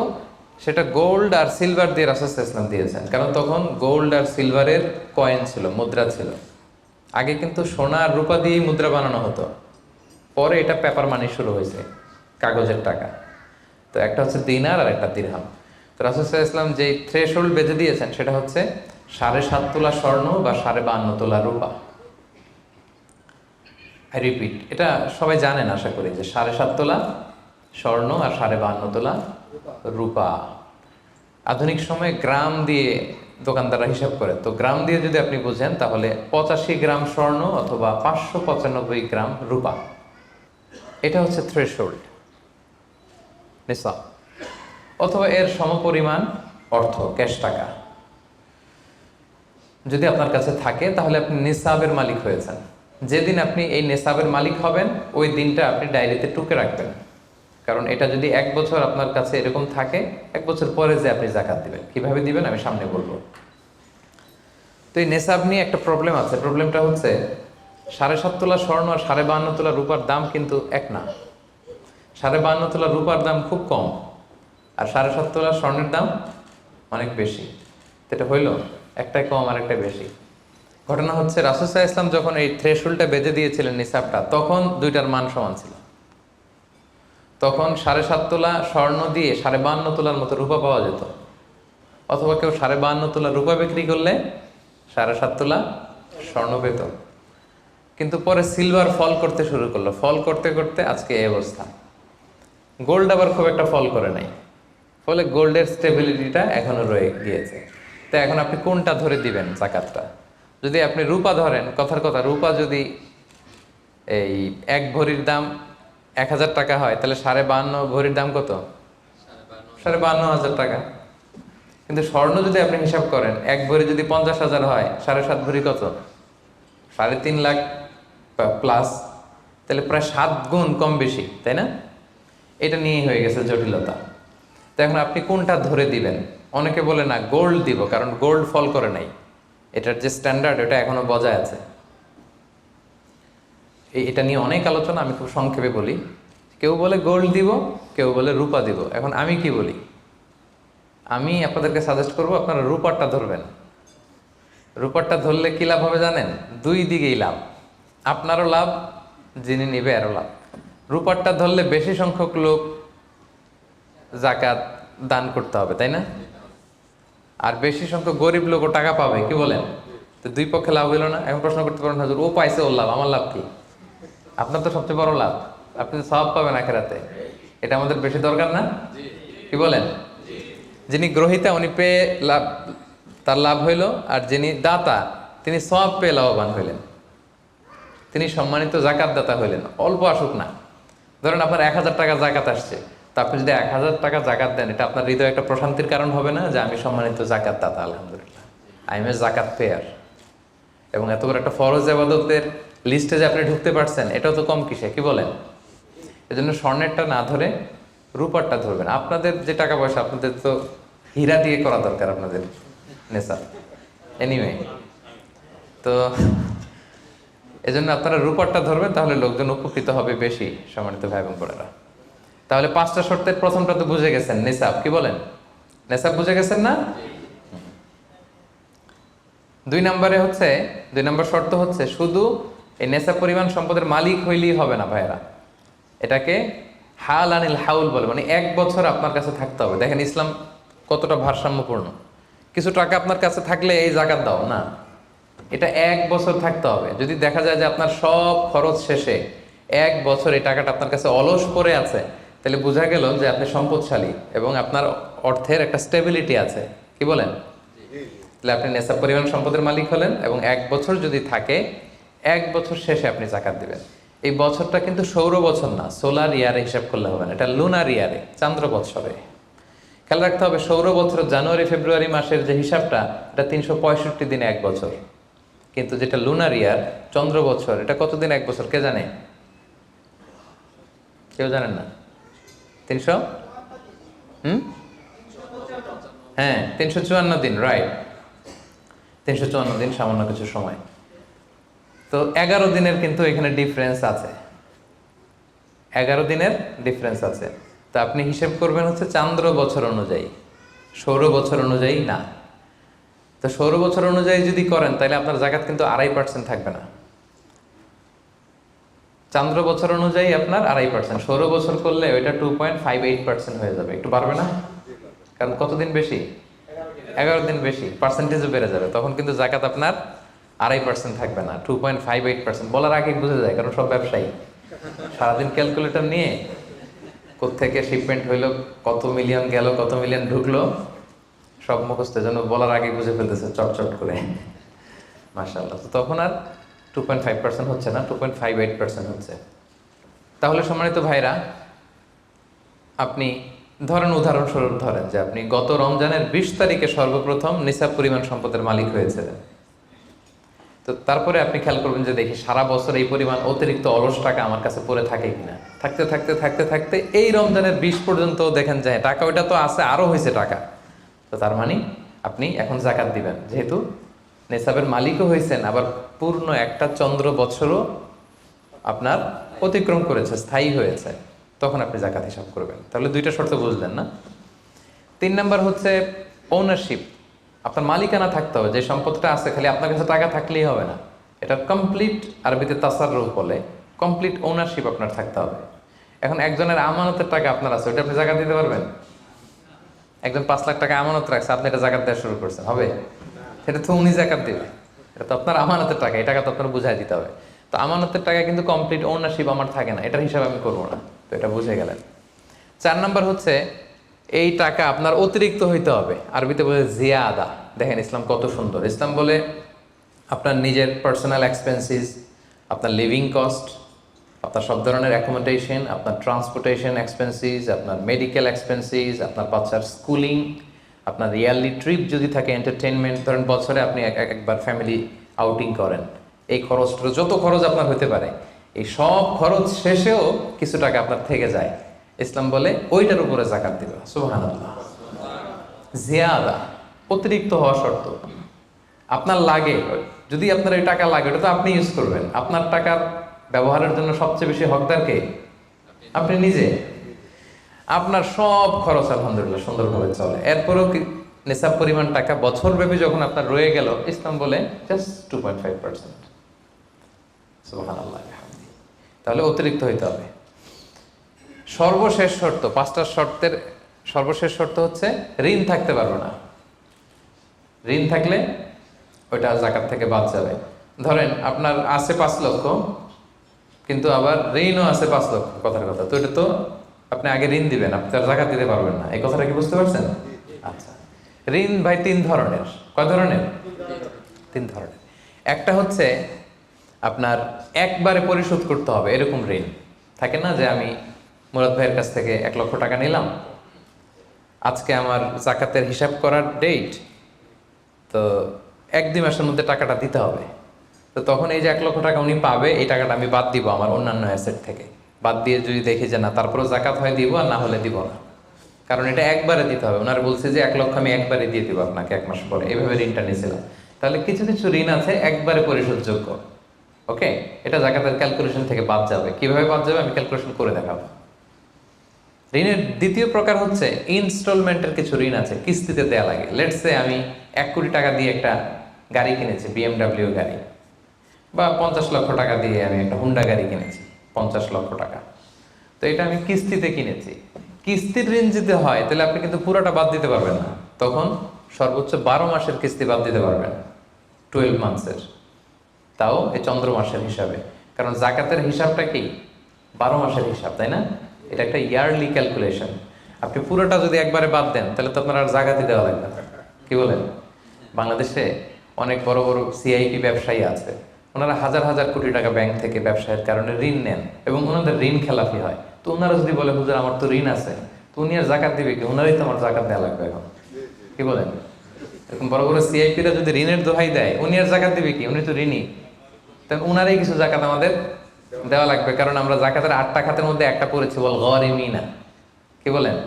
সেটা গোল্ড আর সিলভার দিয়ে রাসূল সাল্লাল্লাহু আলাইহি ওয়াসাল্লাম দিয়েছেন, কারণ তখন গোল্ড আর সিলভারের কয়েন ছিল, মুদ্রা ছিল। আগে কিন্তু সোনা আর রূপা দিয়েই মুদ্রা বানানো হতো, পরে এটা পেপার মানি শুরু হয়েছে, কাগজের টাকা। তো একটা হচ্ছে দিনার আর একটা দিরহাম। তো রাসূল সাল্লাল্লাহু আলাইহি ওয়াসাল্লাম যেই থ্রেশহোল্ড বেঁধে দিয়েছেন সেটা হচ্ছে 7.5 তোলা স্বর্ণ বা 52.5 তোলা রূপা। আই রিপিট, এটা সবাই জানেন আশা করি, যে 7.5 তোলা স্বর্ণ আর 52.5 তোলা রূপা। আধুনিক সময়ে গ্রাম দিয়ে দোকানদাররা হিসাব করে, তো গ্রাম দিয়ে যদি আপনি বুঝেন তাহলে 85 গ্রাম স্বর্ণ অথবা 595 গ্রাম রূপা, এটা হচ্ছে থ্রেশহোল্ড নিসাব, অথবা এর সমপরিমাণ অর্থ, ক্যাশ টাকা যদি আপনার কাছে থাকে তাহলে আপনি নিসাবের মালিক হয়েছেন। যেদিন আপনি এই নিসাবের মালিক হবেন ওই দিনটা আপনি ডায়েরিতে টুকে রাখবেন, কারণ এটা যদি 1 বছর আপনার কাছে এরকম থাকে, 1 বছর পরে যে আপনি জাকাত দিবেন, কিভাবে দিবেন আমি সামনে বলবো। তো এই নেসাব নিয়ে একটা প্রবলেম আছে। প্রবলেমটা হচ্ছে 7.5 তোলা স্বর্ণ আর 52.5 তোলা রূপার দাম কিন্তু এক না। 52.5 তোলা রূপার দাম খুব কম, আর 7.5 তোলা স্বর্ণের দাম অনেক বেশি। এটা হইল একটাই কম আর একটা বেশি। ঘটনা হচ্ছে রাসূল সাল্লাল্লাহু আলাইহি ওয়াসাল্লাম যখন এই থ্রেশহোল্ডটা বেঁধে দিয়েছিলেন নিসাবটা, তখন দুইটার মান সমান ছিল। তখন 7.5 তোলা স্বর্ণ দিয়ে 52.5 তোলার মতো রূপা পাওয়া যেত, অথবা কেউ 52.5 তোলা রূপা বিক্রি করলে 7.5 তোলা স্বর্ণ পেত। কিন্তু পরে সিলভার ফল করতে শুরু করলো, ফল করতে করতে আজকে এই অবস্থা। গোল্ড আবার খুব একটা ফল করে নাই, ফলে গোল্ডের স্টেবিলিটিটা এখনো রয়ে গিয়েছে। তো এখন আপনি কোনটা ধরে দিবেন জাকাতটা? যদি আপনি রূপা ধরেন, কথার কথা, রূপা যদি এই 1 ভরির দাম 1000 টাকা হয়, তাহলে 52.5 ভরির দাম কত? 52,500 টাকা। কিন্তু স্বর্ণ যদি আপনি হিসাব করেন, 1 ভরি যদি 50,000 হয়, 7.5 ভরি কত? 3.5 লাখ প্লাস, তাহলে প্রায় 7 গুণ কম বেশি, তাই না? এটা নিয়েই হয়ে গেছে জটিলতা। তো এখন আপনি কোনটা ধরে দিবেন? অনেকে বলে না গোল্ড দিব, কারণ গোল্ড ফল করে নাই, এটার যে স্ট্যান্ডার্ড ওটা এখনো বজায় আছে। এটা নিয়ে অনেক আলোচনা, আমি খুব সংক্ষেপে বলি। কেউ বলে গোল্ড দিব, কেউ বলে রূপা দিব। এখন আমি কি বলি? আমি আপনাদেরকে সাজেস্ট করব আপনারা রূপারটা ধরবেন। রূপারটা ধরলে কি লাভ হবে জানেন? 2 দিকেই লাভ, আপনারও লাভ, যিনি নিবে আরও লাভ। রূপারটা ধরলে বেশি সংখ্যক লোক জাকাত দান করতে হবে, তাই না? আর বেশি সংখ্যক গরিব লোকও টাকা পাবে, কি বলেন? তো 2 পক্ষে লাভ হইল না? এখন প্রশ্ন করতে পারেন, হুজুর ও পাইছে ওর লাভ, আমার লাভ কি? আপনার তো সবচেয়ে বড় লাভ, আপনি তো সওয়াব পাবেন আখিরাতে। এটা আমাদের বেশি দরকার না? কি বলেন? যিনি গ্রহীতা উনি পেয়ে লাভ, তার লাভ হইল, আর যিনি দাতা তিনি সওয়াব পেয়ে লাভবান হইলেন, তিনি সম্মানিত জাকাত দাতা হইলেন। অল্প আসুক না, ধরেন আপনার 1000 টাকা জাকাত আসছে, তা আপনি যদি 1000 টাকা জাকাত দেন, এটা আপনার হৃদয়ে একটা প্রশান্তির কারণ হবে না? যে আমি সম্মানিত জাকাত দাতা, আলহামদুলিল্লাহ, আই এম এ জাকাত পেয়ার। এবং এত বড় একটা ফরজ ইবাদতের লিস্টে যে আপনি ঢুকতে পারছেন, এটাও তো কম কিসে, কি বলেন? এজন্য স্বর্ণেরটা না ধরে রূপারটা ধরবেন। আপনাদের যে টাকা পয়সা, আপনাদের তো হীরা দিয়ে করা দরকার আপনাদের নেশা। এনিওয়ে, তো এজন্য আপনারা রূপারটা ধরবেন, তাহলে লোকজন উপকৃত হবে বেশি, সম্মানিত ভাই এবং বোনেরা। তাহলে 5টা শর্তের প্রথমটা তো বুঝে গেছেন, নেশাব, কি বলেন? নেশাব বুঝে গেছেন না? 2 নম্বর শর্ত হচ্ছে শুধু এই নেশাব পরিমাণ সম্পদের মালিক হইলেই হবে না ভাইয়েরা, এটাকে হাল আনিল হাউল বলে, মানে 1 বছর আপনার কাছে থাকতে হবে। দেখেন ইসলাম কতটা ভারসাম্যপূর্ণ। কিছু টাকা আপনার কাছে থাকলে এই জাকাত দাও না, এটা 1 বছর থাকতে হবে। যদি দেখা যায় যে আপনার সব খরচ শেষে 1 বছর এই টাকাটা আপনার কাছে অলস পড়ে আছে, তাহলে বোঝা গেল যে আপনি সম্পদশালী এবং আপনার অর্থের একটা স্টেবিলিটি আছে, কি বলেন? তাহলে আপনি নেশাব পরিমাণ সম্পদের মালিক হলেন, এবং 1 বছর যদি থাকে, 1 বছর শেষে আপনি জাকাত দিবেন। এই বছরটা কিন্তু সৌর বছর না, সোলার ইয়ারে হিসাব করলে হবে না, এটা লুনার ইয়ারে, চান্দ্র বৎসরে। খেয়াল রাখতে হবে, সৌর বছর জানুয়ারি ফেব্রুয়ারি মাসের যে হিসাবটা, এটা 365 দিনে 1 বছর। কিন্তু যেটা লুনার ইয়ার, চন্দ্র বছর, এটা কতদিন 1 বছর কে জানে? কেউ জানেন না? 300 হ্যাঁ 354 দিন, রাইট, 354 দিন, সামান্য কিছু সময়। তো 11 দিনের কিন্তু এখানে ডিফারেন্স আছে, 11 দিনের ডিফারেন্স আছে। তো আপনি হিসেব করবেন হচ্ছে চান্দ্র বছর অনুযায়ী, সৌর বছর অনুযায়ী না। তো সৌর বছর অনুযায়ী যদি করেন, তাহলে আপনার জাকাত কিন্তু 2.5% থাকবে না। চান্দ্র বছর অনুযায়ী আপনার 2.5%, সৌর বছর করলে ওইটা 2.58% হয়ে যাবে, একটু বাড়বে না? কারণ কতদিন বেশি? 11 দিন বেশি, পার্সেন্টেজও বেড়ে যাবে। তখন কিন্তু জাকাত আপনার 2.5% থাকবে না, 2.58%। বলার আগেই বুঝে যায়, কারণ সব ব্যবসায়ী সারাদিন ক্যালকুলেটর নিয়ে কোত্থেকে শিপমেন্ট হইলো, কত মিলিয়ন গেল, কত মিলিয়ন ঢুকলো, সব মুখস্থ, যেন বলার আগে বুঝে ফেলতেছে চটচট করে। মাশাআল্লাহ। তো তখন আর 2.5% হচ্ছে না, 2.58% হচ্ছে। তাহলে সম্মানিত ভাইরা, আপনি ধরেন, উদাহরণস্বরূপ ধরেন যে আপনি গত রমজানের 20 তারিখে সর্বপ্রথম নিসাব পরিমাণ সম্পদের মালিক হয়েছিলেন। তো তারপরে আপনি খেয়াল করবেন যে দেখি সারা বছর এই পরিমাণ অতিরিক্ত অলস টাকা আমার কাছে পড়ে থাকে কিনা। থাকতে থাকতে থাকতে থাকতে এই রমজানের 20 পর্যন্ত দেখেন যায় টাকা ওইটা তো আছে, আরও হয়েছে টাকা। তো তার মানে আপনি এখন জাকাত দিবেন, যেহেতু নেসাবের মালিকও হয়েছেন, আবার পূর্ণ একটা চন্দ্র বছরও আপনার অতিক্রম করেছে, স্থায়ী হয়েছে, তখন আপনি জাকাত হিসাব করবেন। তাহলে দুইটা শর্ত বুঝলেন না? 3 নাম্বার হচ্ছে ওনারশিপ। আপনার মালিকানা থাকতে হবে, যে সম্পদটা আছে খালি আপনার কাছে টাকা থাকলেই হবে না, এটা কমপ্লিট, আরবিতে তাসাররুফ বলে, কমপ্লিট ওনারশিপ আপনার থাকতে হবে। এখন একজনের আমানতের টাকা আপনার আছে, ওটা আপনি জাকাত দিতে পারবেন? একজন 5 লাখ টাকা আমানত রাখছে, আপনি এটা জাকাত দেওয়া শুরু করছেন, হবে? সেটা তো উনি জাকাত দেবে, এটা তো আপনার আমানতের টাকা, এই টাকা তো আপনার বুঝাই দিতে হবে। তো আমানতের টাকা কিন্তু কমপ্লিট ওনারশিপ আমার থাকে না, এটার হিসাব আমি করবো না। তো এটা বুঝে গেলেন। 4 নাম্বার হচ্ছে এই টাকা আপনার অতিরিক্ত হইতে হবে, আরবিতে বলে জিয়াদা। দেখেন ইসলাম কত সুন্দর। ইসলাম বলে আপনার নিজের পার্সোনাল এক্সপেন্সিস, আপনার লিভিং কস্ট, আপনার সব ধরনের অ্যাকোমোডেশন, আপনার ট্রান্সপোর্টেশন এক্সপেন্সিস, আপনার মেডিকেল এক্সপেন্সিস, আপনার বাচ্চার স্কুলিং, আপনার ইয়ারলি ট্রিপ যদি থাকে, এন্টারটেনমেন্ট, ধরেন বছরে আপনি একবার ফ্যামিলি আউটিং করেন, এই খরচটা, যত খরচ আপনার হতে পারে, এই সব খরচ শেষেও কিছু টাকা আপনার থেকে যায়, ইসলাম বলে ওইটার উপরে জাকাত দিবে। সুবহানাল্লাহ। জিয়াদা, অতিরিক্ত হওয়া শর্ত। আপনার লাগে, যদি আপনার এই টাকা লাগে, ওটা তো আপনি ইউজ করবেন। আপনার টাকার ব্যবহারের জন্য সবচেয়ে বেশি হকদার কে? আপনি নিজে। আপনার সব খরচ আলহামদুলিল্লাহ সুন্দরভাবে চলে, এরপরেও নিসাব পরিমাণ টাকা বছরব্যাপী যখন আপনার রয়ে গেল, ইসলাম বলে জাস্ট 2.5%। সুবহানাল্লাহ। তাহলে অতিরিক্ত হইতে হবে। সর্বশেষ শর্ত, 5টা শর্তের সর্বশেষ শর্ত হচ্ছে ঋণ থাকতে পারবে না। ঋণ থাকলে ওইটা জাকাত থেকে বাদ যাবে। ধরেন আপনার আছে 5 লক্ষ, কিন্তু আবার ঋণও আছে 5 লক্ষ, কথার কথা, তো এটা তো আপনি আগে ঋণ দিবেন, আপনি তার জাকাত দিতে পারবেন না। এই কথাটা কি বুঝতে পারছেন? আচ্ছা, ঋণ ভাই 3 ধরনের। কয় ধরনের? 3 ধরনের। একটা হচ্ছে আপনার একবারে পরিশোধ করতে হবে, এরকম ঋণ থাকে না, যে আমি মুরাদ ভাইয়ের কাছ থেকে 1 লক্ষ টাকা নিলাম, আজকে আমার জাকাতের হিসাব করার ডেট, তো 1-2 মাসের মধ্যে টাকাটা দিতে হবে। তো তখন এই যে 1 লক্ষ টাকা উনি পাবে, এই টাকাটা আমি বাদ দিব আমার অন্যান্য অ্যাসেট থেকে। বাদ দিয়ে যদি দেখি যে না, তারপরেও জাকাত হয় দিব, আর না হলে দিব না, কারণ এটা একবারে দিতে হবে। ওনারা বলছে যে 1 লক্ষ আমি একবারে দিয়ে দিব আপনাকে 1 মাস পরে, এইভাবে ঋণটা নিয়েছিলাম। তাহলে কিছু কিছু ঋণ আছে একবারে পরিশোধযোগ্য, ওকে, এটা জাকাতের ক্যালকুলেশন থেকে বাদ যাবে। কিভাবে বাদ যাবে আমি ক্যালকুলেশন করে দেখাবো। ঋণের দ্বিতীয় প্রকার হচ্ছে ইনস্টলমেন্টের কিছু ঋণ আছে, কিস্তিতে দেয়া লাগে। লেটস সে আমি 1 কোটি টাকা দিয়ে একটা গাড়ি কিনেছি, BMW গাড়ি, বা 50 লক্ষ টাকা দিয়ে আমি একটা হুন্ডা গাড়ি কিনেছি, 50 লক্ষ টাকা। তো এটা আমি কিস্তিতে কিনেছি। কিস্তির ঋণ যদি হয় তাহলে আপনি কিন্তু পুরোটা বাদ দিতে পারবেন না, তখন সর্বোচ্চ 12 মাসের কিস্তি বাদ দিতে পারবেন, 12 মান্থসের, তাও এই চন্দ্র মাসের হিসাবে। কারণ জাকাতের হিসাবটা কি 12 মাসের হিসাব, তাই না? এটা একটা ইয়ারলি ক্যালকুলেশন। আপনি পুরোটা যদি একবারে বাদ দেন তাহলে তো আপনার আর জাকাতই দেওয়া লাগবে না। কি বলেন? বাংলাদেশে অনেক বড় বড় সিআইপি ব্যবসায়ী আছে, ওনারা হাজার হাজার কোটি টাকা ব্যাংক থেকে ব্যবসায়ের কারণে ঋণ নেন, এবং ওনাদের ঋণ খেলাপি হয়। তো ওনারা যদি বলে হুজুর আমার তো ঋণ আছে, তো উনি আর জাকাত দিবে কি? ওনারাই তো আমার জাকাত দেওয়া লাগবে এখন। কি বলেন? এরকম বড় বড় সিআইপিরা যদি ঋণের দোহাই দেয়, উনি আর জাকাত দিবে কি? উনি তো ঋণী, তাই ওনারাই কিছু জাকাত আমাদের দেওয়া লাগবে। কারণ আমরা জাকাতের 8টা খাতের মধ্যে একটা পড়েছি, বল গরিমিনা। কি বলেন?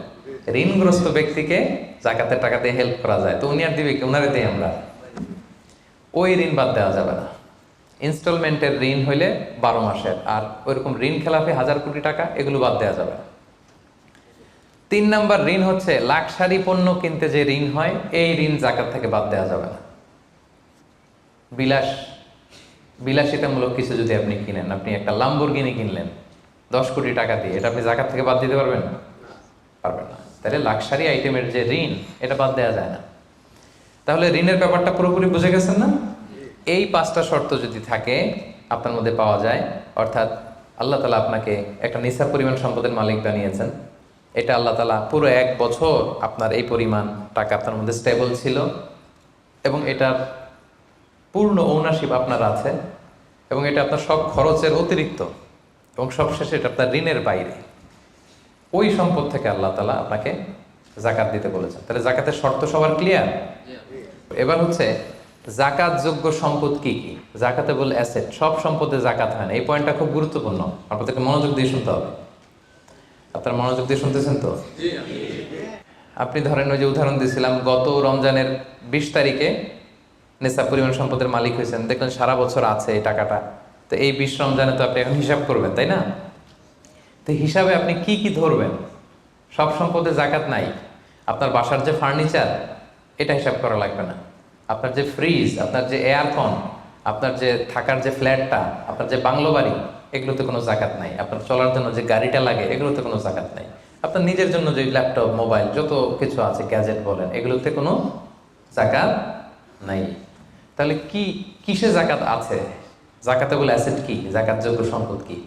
ঋণগ্রস্ত ব্যক্তিকে জাকাতের টাকা দিয়ে হেল্প করা যায়, তো উনি আর দিবে কি? ওনারে দেই আমরা। ওই ঋণ বাদ দেওয়া যাবে না। ইনস্টলমেন্টের ঋণ হইলে 12 মাসের, আর ওইরকম ঋণ খেলাপি 1000 কোটি টাকা, এগুলো বাদ দেওয়া যাবে না। 3 নাম্বার ঋণ হচ্ছে লাক্সারি পণ্য কিনতে যে ঋণ হয়, এই ঋণ জাকাত থেকে বাদ দেওয়া যাবে না। বিলাসিতামূলক কিছু যদি আপনি কিনেন, আপনি একটা লাম্বরগিনি কিনলেন 10 কোটি টাকা দিয়ে, এটা আপনি জাকাত থেকে বাদ দিতে পারবেন? পারবেন না। তাহলে লাক্সারি আইটেমের যে ঋণ, এটা বাদ দেওয়া যায় না। তাহলে ঋণের ব্যাপারটা পুরোপুরি বুঝে গেছেন না? এই 5টা শর্ত যদি থাকে আপনার মধ্যে পাওয়া যায়, অর্থাৎ আল্লাহ তাআলা আপনাকে একটা নিসাব পরিমাণ সম্পদের মালিক বানিয়েছেন, এটা আল্লাহ তাআলা পুরো 1 বছর আপনার এই পরিমাণ টাকা আপনার মধ্যে স্টেবল ছিল এবং এটার পূর্ণ ওনারশিপ আপনার আছে এবং এটা আপনার সব খরচের অতিরিক্ত এবং সবশেষে এটা আপনার ঋণের বাইরে, ওই সম্পদ থেকে আল্লাহ তাআলা আপনাকে জাকাত দিতে বলেছেন। তাহলে জাকাতের শর্ত সবার ক্লিয়ার? এবার হচ্ছে জাকাত যোগ্য সম্পদ কি কি? জাকাতে বলে অ্যাসেট, সব সম্পদে জাকাত হয় না। এই পয়েন্টটা খুব গুরুত্বপূর্ণ, আপনাদেরকে মনোযোগ দিয়ে শুনতে হবে। আপনারা মনোযোগ দিয়ে শুনতেছেন তো? আপনি ধরেন ওই যে উদাহরণ দিয়েছিলাম, গত রমজানের 20 তারিখে নেশাব পরিমাণ সম্পদের মালিক হয়েছেন, দেখলেন সারা বছর আছে এই টাকাটা, তো এই 20 রমজানে তো আপনি এখন হিসাব করবেন, তাই না? তো হিসাবে আপনি কি কি ধরবেন? সব সম্পদে জাকাত নাই। আপনার বাসার যে ফার্নিচার, এটা হিসাব করা লাগবে না। আপনার যে ফ্রিজ, আপনার যে এয়ারকন, আপনার যে থাকার যে ফ্ল্যাটটা, আপনার যে বাংলো বাড়ি, এগুলোতে কোনো জাকাত নাই। আপনার চলার জন্য যে গাড়িটা লাগে, এগুলোতে কোনো জাকাত নাই। আপনার নিজের জন্য যে ল্যাপটপ, মোবাইল, যত কিছু আছে, গ্যাজেট বলেন, এগুলোতে কোনো জাকাত নাই। তাহলে কি কিসে জাকাত আছে? জাকাতে বলে অ্যাসেট কি, জাকাতযোগ্য সম্পদ কি,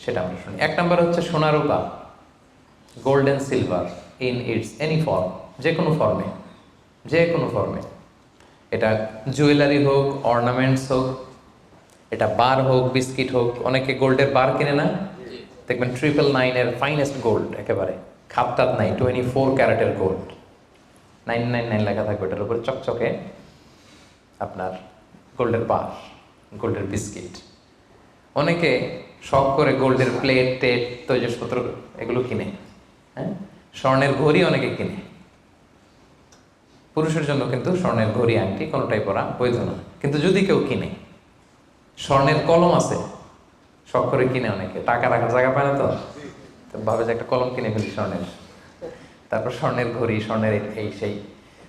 সেটা আমরা শুনি। 1 নম্বর হচ্ছে সোনা রূপা, gold and silver in its any form, যে কোনো ফর্মে, যে কোনো ফর্মে। এটা জুয়েলারি হোক, অর্নামেন্টস হোক, এটা বার হোক, বিস্কিট হোক। অনেকে গোল্ডের বার কিনে না, দেখবেন 999-এর ফাইনেস্ট গোল্ড, একেবারে খাপটাত নাই, 24 ক্যারেটের গোল্ড, 999 লেখা থাকবে ওটার উপরে চকচকে, আপনার গোল্ডের বার, গোল্ডের বিস্কিট। অনেকে শখ করে গোল্ডের প্লেট টেট তৈজসপত্র এগুলো কিনে। হ্যাঁ, স্বর্ণের ঘড়ি অনেকে কিনে। পুরুষের জন্য কিন্তু স্বর্ণের ঘড়ি আংটি কোনোটাই পরা বৈধ না। কিন্তু যদি কেউ কিনে, স্বর্ণের কলম আছে, শখ করে কিনে অনেকে, টাকা রাখার জায়গা পায় না, তো ভাবে যে একটা কলম কিনে ফেলি স্বর্ণের, তারপর স্বর্ণের ঘড়ি, স্বর্ণের এই সেই।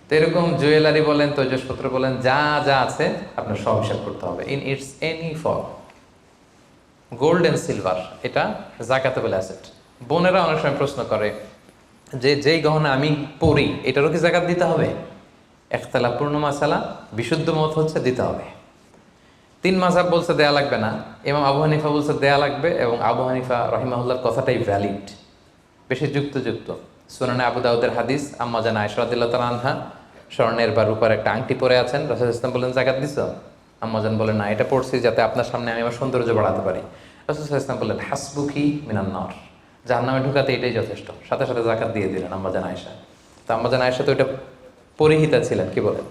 তো এরকম জুয়েলারি বলেন, তৈজসপত্র বলেন, যা যা আছে আপনার সব হিসাব করতে হবে in its any form. Gold and silver, এটা জাকাতেবল অ্যাসেট। বোনেরা অনেক সময় প্রশ্ন করে যে যেই গহনা আমি পরি, এটারও কি জাকাত দিতে হবে? ইখতিলাফ পূর্ণ মাসালা, বিশুদ্ধ মত হচ্ছে দিতে হবে। 3 মাযহাব বলছে দেয়া লাগবে না, ইমাম আবু হানিফা বলছে দেয়া লাগবে, এবং আবু হানিফা রাহিমাহুল্লাহর কথাটাই ভ্যালিড, বেশি যুক্ত। সুনানে আবু দাউদের হাদিস, আম্মা জান আয়েশা রাদিয়াল্লাহু তাআলা আনহা স্বর্ণের বা রূপার একটা আংটি পরে আছেন। রাসূল সাল্লাল্লাহু আলাইহি ওয়াসাল্লাম বলেন জাকাত দিছো? আম্মা জান বলেন না, এটা পড়ছি যাতে আপনার সামনে আমি আমার সৌন্দর্য বাড়াতে পারি। রাসূল সাল্লাল্লাহু আলাইহি ওয়াসাল্লাম বললেন হাসবুকি মিনান নার, জাহান্নামে ঢুকাতে এটাই যথেষ্ট। সাথে সাথে জাকাত দিয়ে দিলেন আম্মা জান আয়েশা। তো আম্মা জান আয়েশা তো এটা পরিহিতা ছিলেন, কি বলেন।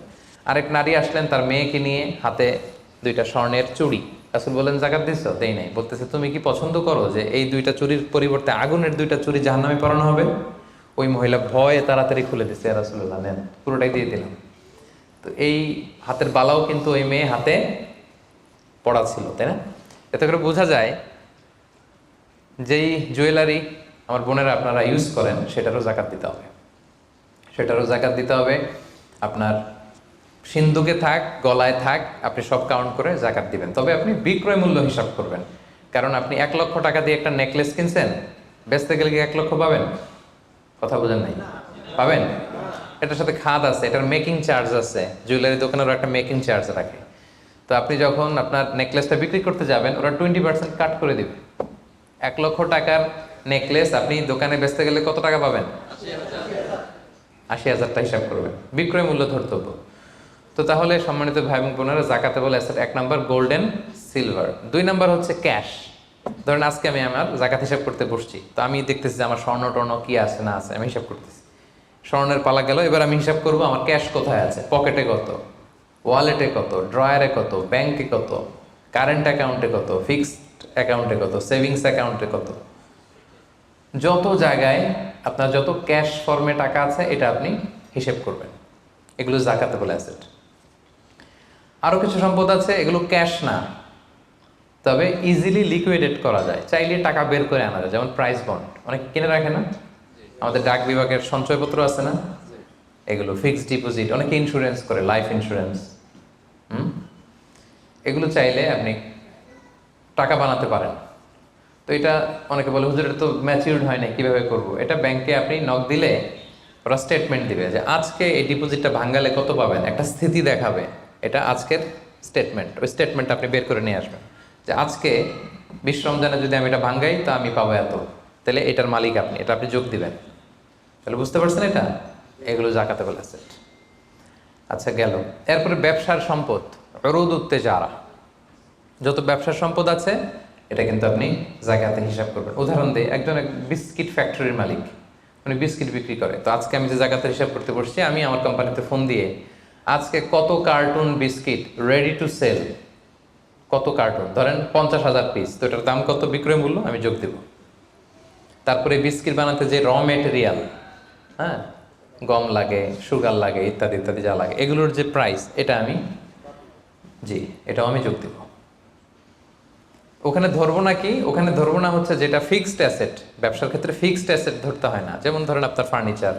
আরেক নারী আসলেন তার মেয়েকে নিয়ে, হাতে 2টা স্বর্ণের চুড়ি। রাসূল বলেন জাকাত দিছো? দেই নাই। বলতেছে তুমি কি পছন্দ করো যে এই 2টা চুড়ির পরিবর্তে আগুনের 2টা চুড়ি জাহান্নামে পরানো হবে? ওই মহিলা ভয়ে তাড়াতাড়ি খুলে দিচ্ছে, ইয়া রাসূলুল্লাহ নেন, পুরোটাই দিয়ে দিলাম। তো এই হাতের বালাও কিন্তু ওই মেয়ে হাতে পড়া ছিল, তাই না? এতে করে বোঝা যায় যেই জুয়েলারি আমার বোনেরা আপনারা ইউজ করেন, সেটারও জাকাত দিতে হবে, সেটারও জাকাত দিতে হবে। আপনার সিন্ধুকে থাক, গলায় থাক, আপনি সব কাউন্ট করে জাকাত দিবেন। তবে আপনি বিক্রয় মূল্য হিসাব করবেন, কারণ আপনি 1 লক্ষ টাকা দিয়ে একটা নেকলেস কিনছেন, বেচতে গেলে কি 1 লক্ষ পাবেন? কথা বোঝেন নাই? পাবেন? এটার সাথে খাদ আছে, এটার মেকিং চার্জ আছে, জুয়েলারি দোকানেরও একটা মেকিং চার্জ রাখে। তো আপনি যখন আপনার নেকলেসটা বিক্রি করতে যাবেন, ওরা 20% কাট করে দিবে। 1 লক্ষ টাকার নেকলেস আপনি দোকানে বেচতে গেলে কত টাকা পাবেন? 80,000টা হিসাব করবেন, বিক্রয় মূল্য ধরতে হবে। তো তাহলে সম্মানিত ভাই এবং বোনেরা, zakatable asset 1 number golden silver. 2 number হচ্ছে ক্যাশ। ধরেন আজকে আমি আমার জাকাত হিসাব করতে বসছি, তো আমি দেখতেছি যে আমার স্বর্ণ টর্ণ কি আছে না আছে, আমি হিসাব করতেছি। স্বর্ণের পালা গেল, এবার আমি হিসাব করব আমার ক্যাশ কোথায় আছে, পকেটে কত, ওয়ালেটে কত, ড্রয়ারে কত, ব্যাংকে কত, কারেন্ট অ্যাকাউন্টে কত, ফিক্সড অ্যাকাউন্টে কত, সেভিংস অ্যাকাউন্টে কত। যত জায়গায় আপনার যত ক্যাশ ফর্মে টাকা আছে, এটা আপনি হিসেব করবেন। এগুলো জাকাতেবল অ্যাসেট। আরও কিছু সম্পদ আছে, এগুলো ক্যাশ না, তবে ইজিলি লিকুইডেট করা যায়, চাইলে টাকা বের করে আনা যায়। যেমন প্রাইস বন্ড অনেকে কিনে রাখে না, আমাদের ডাক বিভাগের সঞ্চয়পত্র আছে না, এগুলো ফিক্সড ডিপোজিট, অনেকে ইন্স্যুরেন্স করে, লাইফ ইন্স্যুরেন্স। এগুলো চাইলে আপনি টাকা বানাতে পারেন। তো এটা অনেকে বলে হুজুর এটা তো ম্যাচিউরড হয় না, কীভাবে করব? এটা ব্যাংকে আপনি নক দিলে ওরা স্টেটমেন্ট দিবে যে আজকে এই ডিপোজিটটা ভাঙালে কত পাবেন, একটা স্থিতি দেখাবে। এটা আজকের স্টেটমেন্ট, ওই স্টেটমেন্টটা আপনি বের করে নিয়ে আসবেন যে আজকে 20 রমজানে যদি আমি এটা ভাঙ্গাই তো আমি পাবো এত, তাহলে এটার মালিক আপনি, এটা আপনি যোগ দিবেন। তাহলে বুঝতে পারছেন এটা, এগুলো জাকাতেবল অ্যাসেট। আচ্ছা গেল। এরপরে ব্যবসার সম্পদ, উরুদ উত্তেজারা, যত ব্যবসার সম্পদ আছে এটা কিন্তু আপনি জাকাতে হিসাব করবেন। উদাহরণ দিই, একজন বিস্কিট ফ্যাক্টরির মালিক, উনি বিস্কিট বিক্রি করে। তো আজকে আমি যে জাকাতের হিসাব করতে বসছি, আমি আমার কোম্পানিতে ফোন দিয়ে আজকে কত carton biscuit ready to sell, কত কার্টুন, ধরেন 50,000 পিস, তো এটার দাম কত, বিক্রয় মূল্য আমি যোগ দেব। তারপরে বিস্কিট বানাতে যে র মেটেরিয়াল, হ্যাঁ, গম লাগে, সুগার লাগে, ইত্যাদি ইত্যাদি যা লাগে, এগুলোর যে প্রাইস, এটা আমি, জি, এটাও আমি যোগ দেব। ওখানে ধরবো না কি, ওখানে ধরবো না হচ্ছে যেটা ফিক্সড অ্যাসেট। ব্যবসার ক্ষেত্রে ফিক্সড অ্যাসেট ধরতে হয় না। যেমন ধরেন আপনার ফার্নিচার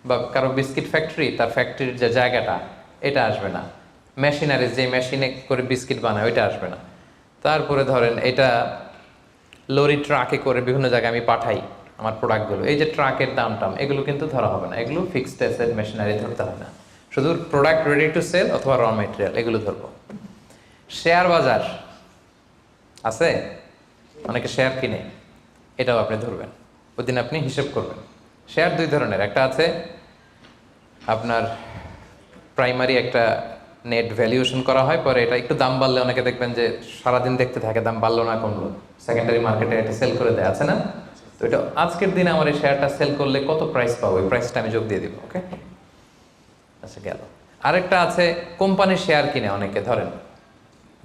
বা কারো বিস্কিট ফ্যাক্টরি, তার ফ্যাক্টরির যে জায়গাটা, এটা আসবে না। মেশিনারি, যে মেশিনে করে বিস্কিট বানায়, ওইটা আসবে না। তারপরে ধরেন এটা লরি ট্রাকে করে বিভিন্ন জায়গায় আমি পাঠাই আমার প্রোডাক্টগুলো, এই যে ট্রাকের দাম টাম, এগুলো কিন্তু ধরা হবে না। এগুলো ফিক্সড অ্যাসেট, মেশিনারি ধরতে হয় না। শুধু প্রোডাক্ট রেডি টু সেল অথবা র মেটেরিয়াল, এগুলো ধরবো। শেয়ার বাজার আছে, অনেকে শেয়ার কিনে, এটাও আপনি ধরবেন। ওই দিন আপনি হিসেব করবেন। শেয়ার দুই ধরনের, একটা আছে আপনার প্রাইমারি, একটা নেট ভ্যালুয়েশন করা হয়, পরে এটা একটু দাম বাড়লে অনেকে দেখবেন যে সারাদিন দেখতে থাকে দাম বাড়লো না কমলো, সেকেন্ডারি মার্কেটে এটা সেল করে দেয়, আছে না? তো এটা আজকের দিনে আমার এই শেয়ারটা সেল করলে কত প্রাইস পাবো, ওই প্রাইসটা আমি যোগ দিয়ে দিব। ওকে, আচ্ছা গেল। আরেকটা আছে কোম্পানির শেয়ার কিনে অনেকে, ধরেন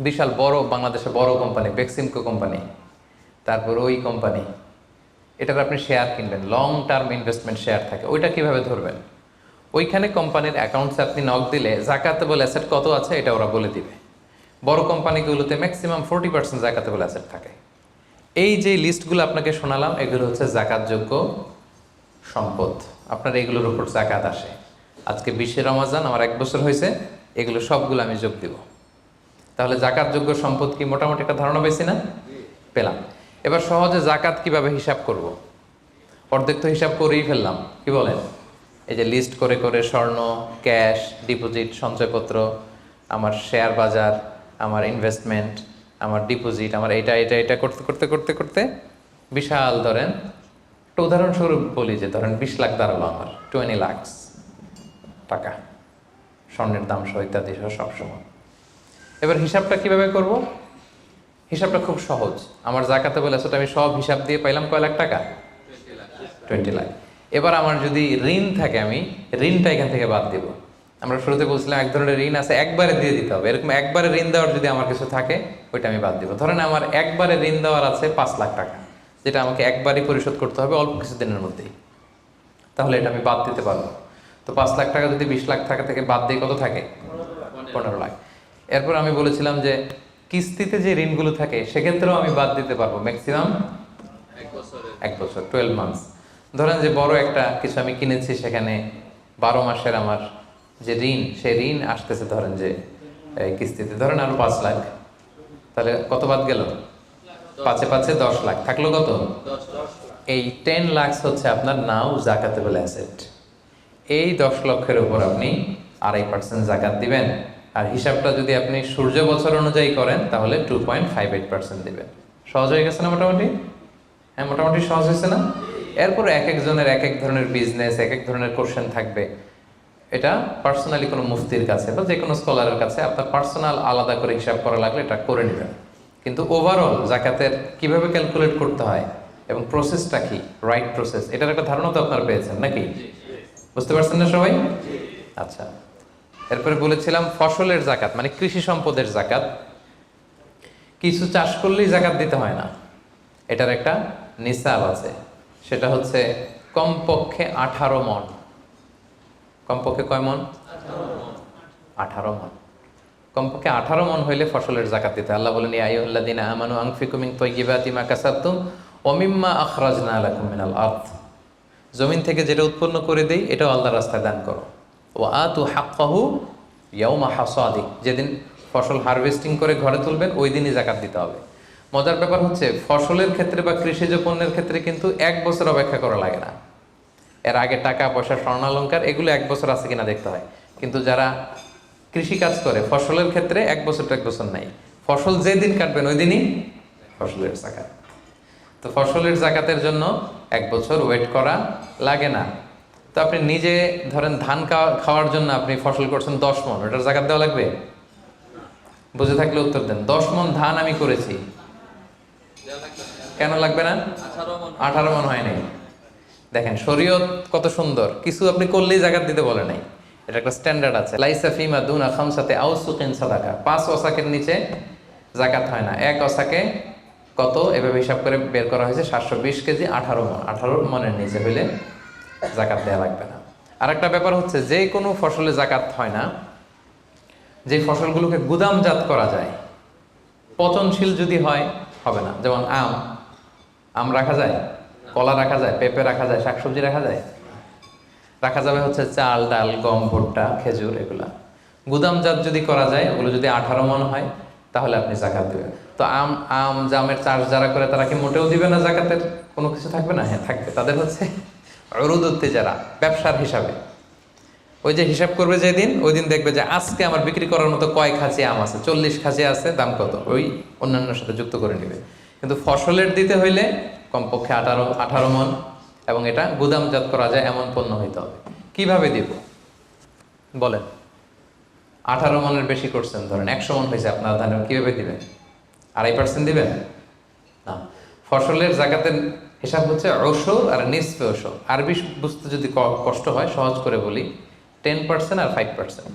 বিশাল বড়, বাংলাদেশে বড় কোম্পানি বেক্সিমকো কোম্পানি, তারপর ওই কোম্পানি, এটার আপনি শেয়ার কিনবেন, লং টার্ম ইনভেস্টমেন্ট শেয়ার থাকে, ওইটা কিভাবে ধরবেন? ওইখানে কোম্পানির অ্যাকাউন্টসে আপনি নক দিলে জাকাতেবল অ্যাসেট কত আছে এটা ওরা বলে দিবে। বড় কোম্পানিগুলোতে ম্যাক্সিমাম 40% জাকাতেবল অ্যাসেট থাকে। এই যে লিস্টগুলো আপনাকে শোনালাম, এগুলো হচ্ছে জাকাতযোগ্য সম্পদ। আপনার এগুলোর উপর জাকাত আসে। আজকে 20শে রমজান, আমার 1 বছর হয়েছে, এগুলো সবগুলো আমি যোগ দিব। তাহলে জাকাতযোগ্য সম্পদ কি, মোটামুটি একটা ধারণা পেয়েছি না? পেলাম। এবার সহজে জাকাত কিভাবে হিসাব করব? অর্ধেক তো হিসাব করেই ফেললাম, কি বলেন? এই যে লিস্ট করে করে স্বর্ণ, ক্যাশ, ডিপোজিট, সঞ্চয়পত্র, আমার শেয়ার বাজার, আমার ইনভেস্টমেন্ট, আমার ডিপোজিট, আমার এটা এটা এটা করতে করতে করতে করতে বিশাল, ধরেন একটা উদাহরণস্বরূপ বলি যে ধরেন 20 লাখ দাঁড়ালো আমার, 20 লাখ টাকা, স্বর্ণের দাম সহ ইত্যাদি সহ সবসময়। এবার হিসাবটা কিভাবে করব? হিসাবটা খুব সহজ। আমার জাকাতেবল অ্যাসেট আমি সব হিসাব দিয়ে পাইলাম কয় লাখ টাকা, 20 লাখ। এবার আমার যদি ঋণ থাকে, আমি ঋণটা এখান থেকে বাদ দেব। আমরা শুরুতে বলছিলাম এক ধরনের ঋণ আছে একবারে দিয়ে দিতে হবে, এরকম একবারে ঋণ দেওয়ার যদি আমার কিছু থাকে, ওইটা আমি বাদ দিব। ধরেন আমার একবারে ঋণ দেওয়ার আছে 5 লাখ টাকা, যেটা আমাকে একবারই পরিশোধ করতে হবে অল্প কিছুদিনের মধ্যেই, তাহলে এটা আমি বাদ দিতে পারবো। তো 5 লাখ টাকা যদি 20 লাখ টাকা থেকে বাদ দিয়ে কত থাকে, 15 লাখ। এরপর আমি বলেছিলাম যে কিস্তিতে যে ঋণগুলো থাকে সেক্ষেত্রেও আমি বাদ দিতে পারবো ম্যাক্সিমাম 1 বছর, 12 মান্থস। ধরেন যে বড় একটা কিছু আমি কিনেছি, সেখানে 12 মাসের আমার যে ঋণ, সেই ঋণ আসতেছে ধরেন যে কিস্তিতে, ধরেন আরো 5 লাখ, তাহলে কত বাদ গেল? 5 এ 5 এ 10 লাখ, থাকলো কত? এই 10 লাখ হচ্ছে আপনার নাও জাকাতেবল অ্যাসেট। এই 10 লক্ষের উপর আপনি 2.5% জাকাত দিবেন। আর হিসাবটা যদি আপনি সূর্য বছর অনুযায়ী করেন তাহলে 2.58% দিবেন। সহজ হয়ে গেছে না মোটামুটি? হ্যাঁ, মোটামুটি সহজ হয়েছে না? এরপর এক একজনের এক এক ধরনের বিজনেস, এক এক ধরনের কোশ্চেন থাকবে। এটা পার্সোনালি কোনো মুফতির কাছে বা যে কোনো স্কলারের কাছে আপনার পার্সোনাল আলাদা করে হিসাব করা লাগলে এটা করে নেবেন। কিন্তু ওভারঅল জাকাতের কিভাবে ক্যালকুলেট করতে হয় এবং প্রসেসটা কি, রাইট প্রসেস, এটার একটা ধারণা তো আপনারা পেয়েছেন নাকি? বুঝতে পারছেন না সবাই? আচ্ছা, এরপরে বলেছিলাম ফসলের জাকাত, মানে কৃষি সম্পদের জাকাত। কিছু চাষ করলেই জাকাত দিতে হয় না, এটার একটা নিসাব আছে। সেটা হচ্ছে কমপক্ষে 18 মণ। কমপক্ষে কয় মণ? 18 মণ। কমপক্ষে 18 মণ হইলে ফসলের জাকাত দিতে। আল্লাহ বলেন, ইয়া আইয়ুহাল্লাযীনা আমানু আনফিকু মিন তাইয়্যিবাতি মা কাসাবতুম ওয়া মিম্মা আখরাজনা লাকুম মিনাল আরদ। জমিন থেকে যেটা উৎপন্ন করে দেই, এটাও আল্লাহর রাস্তায় দান করো। ওয়া আতু হাক্কাহু ইয়াওমা হাসাদি, যেদিন ফসল হারভেস্টিং করে ঘরে তুলবেন ওই দিনই জাকাত দিতে হবে। মজার ব্যাপার হচ্ছে ফসলের ক্ষেত্রে বা কৃষিজ পণ্যের ক্ষেত্রে কিন্তু 1 বছর অপেক্ষা করা লাগে না। এর আগে টাকা পয়সা, স্বর্ণালঙ্কার, এগুলো 1 বছর আছে কিনা দেখতে হয়। কিন্তু যারা কৃষি কাজ করে ফসলের ক্ষেত্রে 1 বছর তো 1 বছর নাই, ফসল যেদিন কাটবেন ওই দিনই ফসলের জাকাত। তো ফসলের জাকাতের জন্য 1 বছর ওয়েট করা লাগে না। তো আপনি নিজে ধরেন ধান খাওয়ার জন্য আপনি ফসল করছেন 10 মণ, ওটার জাকাত দেওয়া লাগবে? বুঝে থাকলে উত্তর দেন। 10 মণ ধান আমি করেছি, কেন লাগবে না? 18 মণ হয় নাই। দেখেন শরীয়ত কত সুন্দর, কিছু আপনি করলেই জাকাত দিতে বলে নাই। এটা একটা স্ট্যান্ডার্ড আছে, লাইসা ফিমা দুনা খামসাতে আউসুকিন সাদাকা, 5 ওয়াসাকের নিচে জাকাত হয় না। 1 ওয়াসাকে কত এভাবে হিসাব করে বের করা হয়েছে, 720 কেজি, 18 মণ। 18 মণের নিচে হইলে জাকাত দেওয়া লাগবে না। আর একটা ব্যাপার হচ্ছে, যে কোনো ফসলে জাকাত হয় না যে ফসলগুলোকে গুদামজাত করা যায়, পচনশীল যদি হয় হবে না। যেমন আম রাখা যায়, কলা রাখা যায়, পেঁপে রাখা যায়, শাকসবজি রাখা যায়, রাখা যাবে হচ্ছে চাল, ডাল, গম, ভুট্টা, খেজুর, এগুলা গুদামজাত যদি করা যায়, ওগুলো যদি 18 মণ হয় তাহলে আপনি জাকাত দেবেন। তো জামের চাষ যারা করে তারা কি মোটেও দিবে না জাকাতের কোনো কিছু থাকবে না? হ্যাঁ থাকবে। তাদের হচ্ছে উরুদুত্তি যারা ব্যবসার হিসাবে, ওই যে হিসাব করবে যেদিন, ওই দিন দেখবে যে আজকে আমার বিক্রি করার মতো কয় খাঁচি আম আছে, 40 খাঁচি আছে, দাম কত, ওই অন্যান্যর সাথে যুক্ত করে নেবে। কিন্তু ফসলের দিতে হইলে কমপক্ষে 18 মণ, এবং এটা গুদামজাত করা যায় এমন পণ্য হইতে হবে। কিভাবে দিব বলেন? 18 মণের বেশি করছেন, ধরেন 100 মণ হয়েছে আপনার ধানের, কিভাবে দিবেন? 2.5% দিবেন না। ফসলের জাকাতের হিসাব হচ্ছে ওশর আর নিসফে ওশর। আরবি বুঝতে যদি কষ্ট হয়, সহজ করে বলি, 10% আর 5%।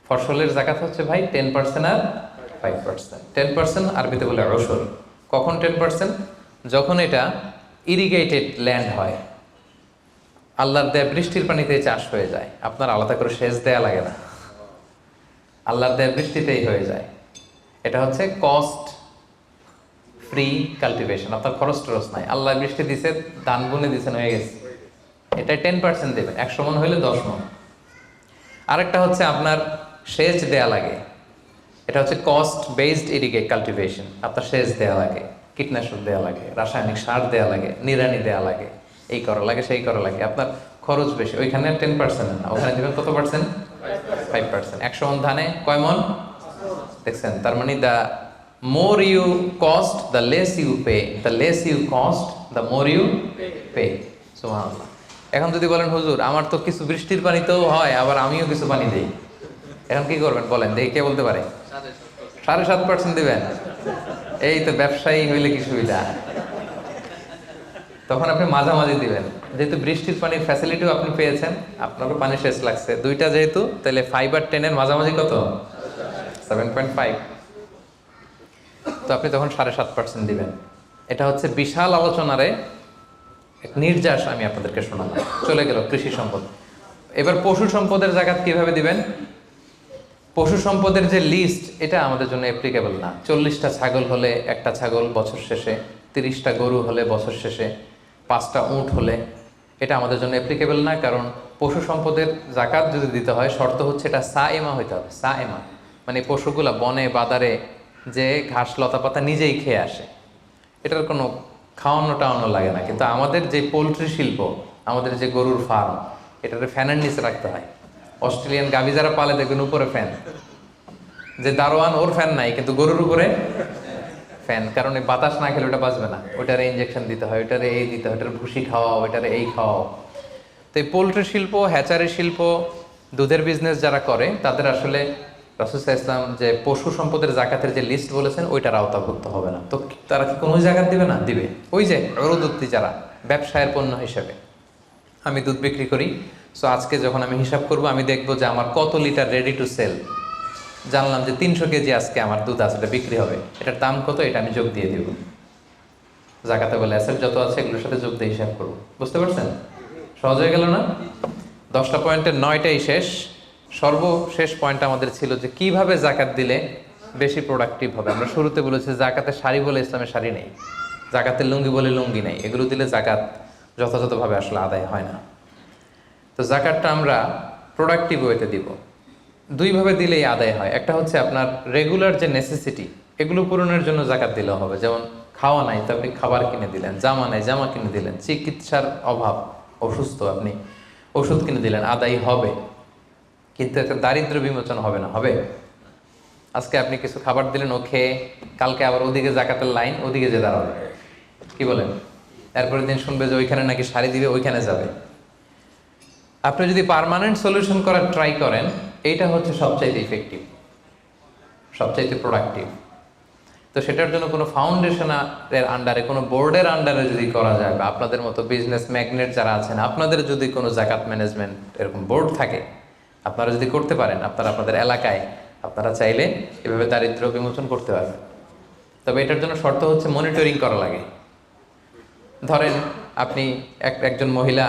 ফসলের জাকাত হচ্ছে ভাই 10% আর 5%। 10% আরবিতে বলে ওশর। কখন 10%? যখন এটা ইরিগেটেড ল্যান্ড হয়, আল্লাহর দেয়া বৃষ্টির পানিতে চাষ হয়ে যায়, আপনার আলাদা করে সেচ দেয়া লাগে না, আল্লাহর দেয়া বৃষ্টিতেই হয়ে যায়। এটা হচ্ছে কস্ট ফ্রি কাল্টিভেশন, আপনার খরচ টরচ নাই, আল্লাহ বৃষ্টি দিছে, ধান বুনে দিছেন, হয়ে গেছে। এটাই 10% দেবেন। 100 মণ হইলে 10 মণ। আরেকটা হচ্ছে আপনার সেচ দেয়া লাগে, এটা হচ্ছে কস্ট বেসড ইরিগেট কাল্টিভেশন। আপনার সেচ দেয়া লাগে, কীটনাশক দেয়া লাগে, রাসায়নিক সার দেয়া লাগে, নিড়ানি দেয়া লাগে, এই করা লাগে, সেই করা লাগে, আপনার খরচ বেশি। ওইখানে 10% না, ওখানে দেবেন কত পার্সেন্ট? 5%। 100 মণ ধানে কয় মণ দেখছেন? তার মানে the more you cost, the less you pay, the less you cost, the more you pay. সুবহানাল্লাহ। এখন যদি বলেন হুজুর আমার তো কিছু বৃষ্টির পানিতেও হয়, আবার আমিও কিছু পানি দেই, এখন কি করবেন বলেন দেখি, কে বলতে পারে? 7.5% দিবেন? এই তো ব্যবসায়ী হইলে কি সুবিধা। তখন আপনি মাঝামাঝি দিবেন, যেহেতু বৃষ্টির পানির ফ্যাসিলিটিও আপনি পেয়েছেন, আপনারও পানি শেষ লাগছে, দুইটা যেহেতু, তাহলে 5 আর 10 এর মাঝামাঝি কত? 7.5। তো আপনি তখন 7.5% দিবেন। এটা হচ্ছে বিশাল আলোচনারে এক নির্যাস আমি আপনাদেরকে শোনালাম। চলে গেল কৃষি সম্পদ। এবার পশু সম্পদের জাকাত কিভাবে দিবেন? পশু সম্পদের যে লিস্ট, এটা আমাদের জন্য অ্যাপ্লিকেবল না। 40টা ছাগল হলে একটা ছাগল বছর শেষে, 30টা গরু হলে বছর শেষে, 5টা উট হলে, এটা আমাদের জন্য অ্যাপ্লিকেবল না। কারণ পশু সম্পদের জাকাত যদি দিতে হয়, শর্ত হচ্ছে এটা সাএমা হইতে হবে। সাএমা মানে পশুগুলা বনে বাদারে যে ঘাস লতা পাতা নিজেই খেয়ে আসে, এটার কোনো খাওয়ানো টাওয়ানো লাগে না। কিন্তু আমাদের যে পোলট্রি শিল্প, আমাদের যে গরুর ফার্ম, এটাতে ফ্যানের নিচে রাখতে হয়। অস্ট্রেলিয়ান গাভী যারা পালে দেখবেন উপরে ফ্যান, যে দারোয়ান ওর ফ্যান নাই, কিন্তু গরুর উপরে ফ্যান, কারণ এই বাতাস না খেলে ওটা বাঁচবে না। ওইটারে ইঞ্জেকশন দিতে হয়, ওইটারে এই দিতে হয়, ওইটার ভুসি খাওয়াও, ওইটারে এই খাওয়াও। তো এই পোলট্রি শিল্প, হ্যাচারি শিল্প, দুধের বিজনেস যারা করে, তাদের আসলে রাসূল সাল্লাল্লাহু আলাইহি ওয়াসাল্লাম যে পশু সম্পদের জাকাতের যে লিস্ট বলেছেন, ওইটার আওতাভুক্ত হবে না। তো তারা কি কোনো জাকাত দিবে না? দিবে। ওই যে উরুদুত্তি যারা ব্যবসায়ের পণ্য হিসেবে, আমি দুধ বিক্রি করি, সো আজকে যখন আমি হিসাব করব, আমি দেখবো যে আমার কত লিটার রেডি টু সেল, জানলাম যে 300 কেজি আজকে আমার দুধ আছে, এটা বিক্রি হবে, এটার দাম কত, এটা আমি যোগ দিয়ে দিব। জাকাতে বলে অ্যাসেট যত আছে এগুলোর সাথে যোগ দিয়ে হিসাব করবো। বুঝতে পারছেন? সহজ হয়ে গেল না? 10টা পয়েন্টের 9টাই শেষ। সর্বশেষ পয়েন্ট আমাদের ছিল যে কিভাবে জাকাত দিলে বেশি প্রোডাক্টিভ হবে। আমরা শুরুতে বলেছি জাকাতের শাড়ি বলে ইসলামের শাড়ি নেই, জাকাতের লুঙ্গি বলে লুঙ্গি নেই, এগুলো দিলে জাকাত যথাযথভাবে আসলে আদায় হয় না। তো জাকাতটা আমরা প্রোডাক্টিভ ওয়েতে দিব। দুইভাবে দিলেই আদায় হয়। একটা হচ্ছে আপনার রেগুলার যে নেসেসিটি, এগুলো পূরণের জন্য জাকাত দিলেও হবে। যেমন খাওয়া নাই, তো আপনি খাবার কিনে দিলেন, জামা নাই, জামা কিনে দিলেন, চিকিৎসার অভাব, অসুস্থ, আপনি ওষুধ কিনে দিলেন, আদায় হবে। কিন্তু একটা দারিদ্র বিমোচন হবে না? হবে। আজকে আপনি কিছু খাবার দিলেন, ও খেয়ে কালকে আবার ওদিকে জাকাতের লাইন, ওদিকে যে দাঁড়াবে, কি বলেন? এরপরের দিন শুনবে যে ওইখানে নাকি শাড়ি দিবে, ওইখানে যাবে। আপনি যদি পার্মানেন্ট সলিউশন করার ট্রাই করেন, এইটা হচ্ছে সবচাইতে ইফেক্টিভ, সবচাইতে প্রোডাক্টিভ। তো সেটার জন্য কোনো ফাউন্ডেশনের আন্ডারে, কোনো বোর্ডের আন্ডারে যদি করা যায়, বা আপনাদের মতো বিজনেস ম্যাগনেট যারা আছেন, আপনাদের যদি কোনো জাকাত ম্যানেজমেন্ট এরকম বোর্ড থাকে, আপনারা যদি করতে পারেন, আপনারা আপনাদের এলাকায় আপনারা চাইলে এভাবে দারিদ্র বিমোচন করতে পারবেন। তবে এটার জন্য শর্ত হচ্ছে মনিটরিং করা লাগে। ধরেন আপনি একজন মহিলা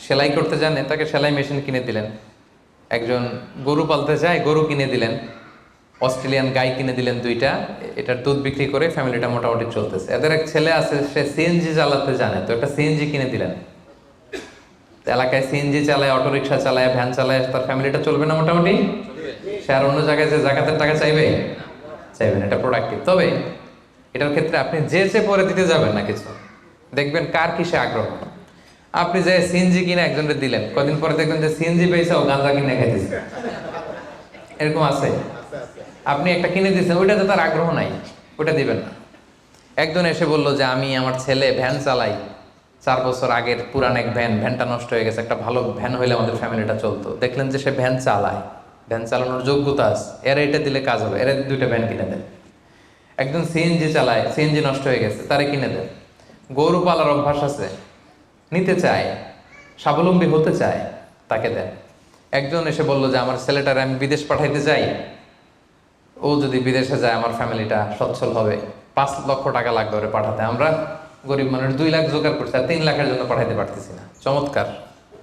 সেলাই করতে জানেন, তাকে সেলাই মেশিন কিনে দিলেন। একজন গরু পালতে চায়, গরু কিনে দিলেন। অস্ট্রেলিয়ান গাই কিনে দিলেন 2টা, এটার দুধ বিক্রি করে ফ্যামিলিটা মোটামুটি চলতেছে। এদের এক ছেলে আছে, সে সিএনজি চালাতে জানে, তো একটা সিএনজি কিনে দিলেন। এলাকায় সিএনজি চালায়, অটোরিকশা চালায়, ভ্যান চালায়, তার ফ্যামিলিটা চলবে না মোটামুটি? সে আর অন্য জায়গায় যে জাকাতের টাকা চাইবে? চাইবেন। এটা প্রোডাক্টিভ। তবে এটার ক্ষেত্রে আপনি যে পরে দিতে যাবেন না কিছু, দেখবেন কার কিসে আগ্রহ। আপনি যে সিএনজি কিনে একজনকে দিলেন, কদিন পরে দেখবেন যে সিএনজি পেয়েছে ও গাঁজা কিনে খাইতেছে। এরকম আছে। আপনি একটা কিনে দিচ্ছেন, ওইটাতে তার আগ্রহ নাই, ওটা দিবেন না। একজন এসে বললো যে আমি আমার ছেলে ভ্যান চালাই, 4 বছর আগের পুরান এক ভ্যানটা নষ্ট হয়ে গেছে, একটা ভালো ভ্যান হইলে আমাদের ফ্যামিলিটা চলতো। দেখলেন যে সে ভ্যান চালায়, ভ্যান চালানোর যোগ্যতা আছে, এরা এটা দিলে কাজ হবে, এরা 2টা ভ্যান কিনে দেন। একজন সিএনজি চালায়, সিএনজি নষ্ট হয়ে গেছে, তারে কিনে দেন। গরু পালার অভ্যাস আছে, নিতে চায়, স্বাবলম্বী হতে চায়, তাকে দেন। একজন এসে বললো যে আমার ছেলেটারে আমি বিদেশ পাঠাইতে চাই, ও যদি বিদেশে যায় আমার ফ্যামিলিটা সচ্ছল হবে, 5 লক্ষ টাকা লাগবে ওরে পাঠাতে, আমরা গরিব মানুষ 2 লাখ জোগাড় করছি, আর 3 লাখের জন্য পাঠাইতে পারতেছি না। চমৎকার,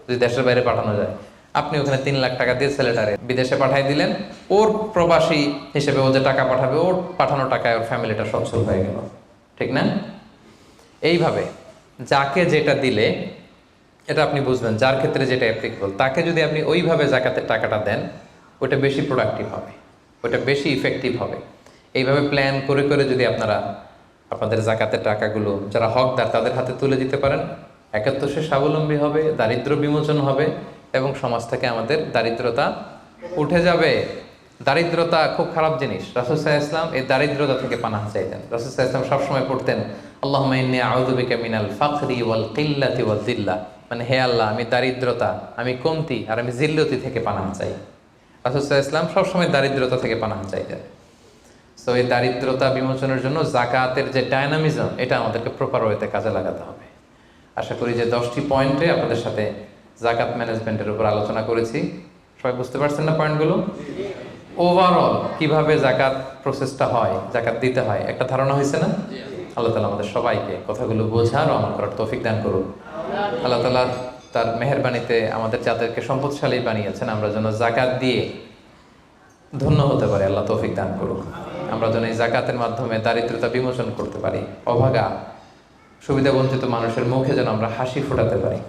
যদি দেশের বাইরে পাঠানো যায়। আপনি ওখানে 3 লাখ টাকা দিয়ে ছেলেটারে বিদেশে পাঠাই দিলেন, ওর প্রবাসী হিসেবে ও যে টাকা পাঠাবে, ওর পাঠানো টাকায় ওর ফ্যামিলিটা সচ্ছল হয়ে গেল। ঠিক না? এইভাবে যাকে যেটা দিলে, এটা আপনি বুঝবেন, যার ক্ষেত্রে যেটা অ্যাপ্লিকেবল, তাকে যদি আপনি ওইভাবে জাকাতের টাকাটা দেন, ওটা বেশি প্রোডাক্টিভ হবে, ওটা বেশি ইফেক্টিভ হবে। এইভাবে প্ল্যান করে করে যদি আপনারা আপনাদের জাকাতের টাকাগুলো যারা হকদার তাদের হাতে তুলে দিতে পারেন, একাত্তর সে স্বাবলম্বী হবে, দারিদ্র বিমোচন হবে, এবং সমাজ থেকে আমাদের দারিদ্রতা উঠে যাবে। দারিদ্রতা খুব খারাপ জিনিস। রাসূল সাল্লাল্লাহু আলাইহি ওয়াসাল্লাম এই দারিদ্রতা থেকে পানাহ চাইতেন। রাসূল সাল্লাল্লাহু আলাইহি ওয়াসাল্লাম সবসময় পড়তেন, আল্লাহুম্মা ইন্নী আউযু বিকা মিনাল ফাকরি ওয়াল কিল্লাতি ওয়াজ যিল্লা, মানে হে আল্লাহ, আমি দারিদ্রতা, আমি কমতি আর আমি জিল্লতি থেকে পানাহ চাই। রাসূল সাল্লাল্লাহু আলাইহি ওয়াসাল্লাম সবসময় দারিদ্রতা থেকে পানাহ চাইতেন। সো এই দারিদ্রতা বিমোচনের জন্য জাকাতের যে ডায়নামিজম, এটা আমাদেরকে প্রপার ওয়েতে কাজে লাগাতে হবে। আশা করি যে 10টি পয়েন্টে আপনাদের সাথে জাকাত ম্যানেজমেন্টের উপর আলোচনা করেছি। সবাই বুঝতে পারছেন না পয়েন্টগুলো? ওভারঅল কিভাবে জাকাত প্রসেসটা হয়, জাকাত দিতে হয়, একটা ধারণা হয়েছে না? আল্লাহ তাআলা আমাদের সবাইকে কথাগুলো বোঝার ও আমল করার তৌফিক দান করুন। আল্লাহ তাআলা তার মেহেরবানিতে আমাদের যাদেরকে সম্পদশালী বানিয়েছেন, আমরা যেন জাকাত দিয়ে ধন্য হতে পারি, আল্লাহ তৌফিক দান করুন। আমরা যেন এই জাকাতের মাধ্যমে দারিদ্রতা বিমোচন করতে পারি, অভাগা সুবিধা বঞ্চিত মানুষের মুখে যেন আমরা হাসি ফোটাতে পারি,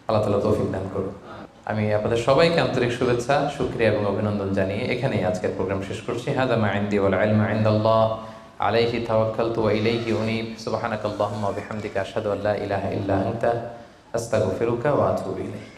আল্লাহ তাআলা তৌফিক দান করুন। আমি আপনাদের সবাইকে আন্তরিক শুভেচ্ছা, শুকরিয়া এবং অভিনন্দন জানিয়ে এখানেই আজকের প্রোগ্রাম শেষ করছি। হাযা মা ইনদি ওয়াল ইলমু ইনদাল্লাহ, আলাইহি তাওয়াক্কালতু ওয়া ইলাইহি উনীব। সুবহানাকাল্লাহুম্মা ওয়া বিহামদিকা আশহাদু আল্লা ইলাহা ইল্লা আনতা আস্তাগফিরুকা ওয়া আতুবু ইলাইক।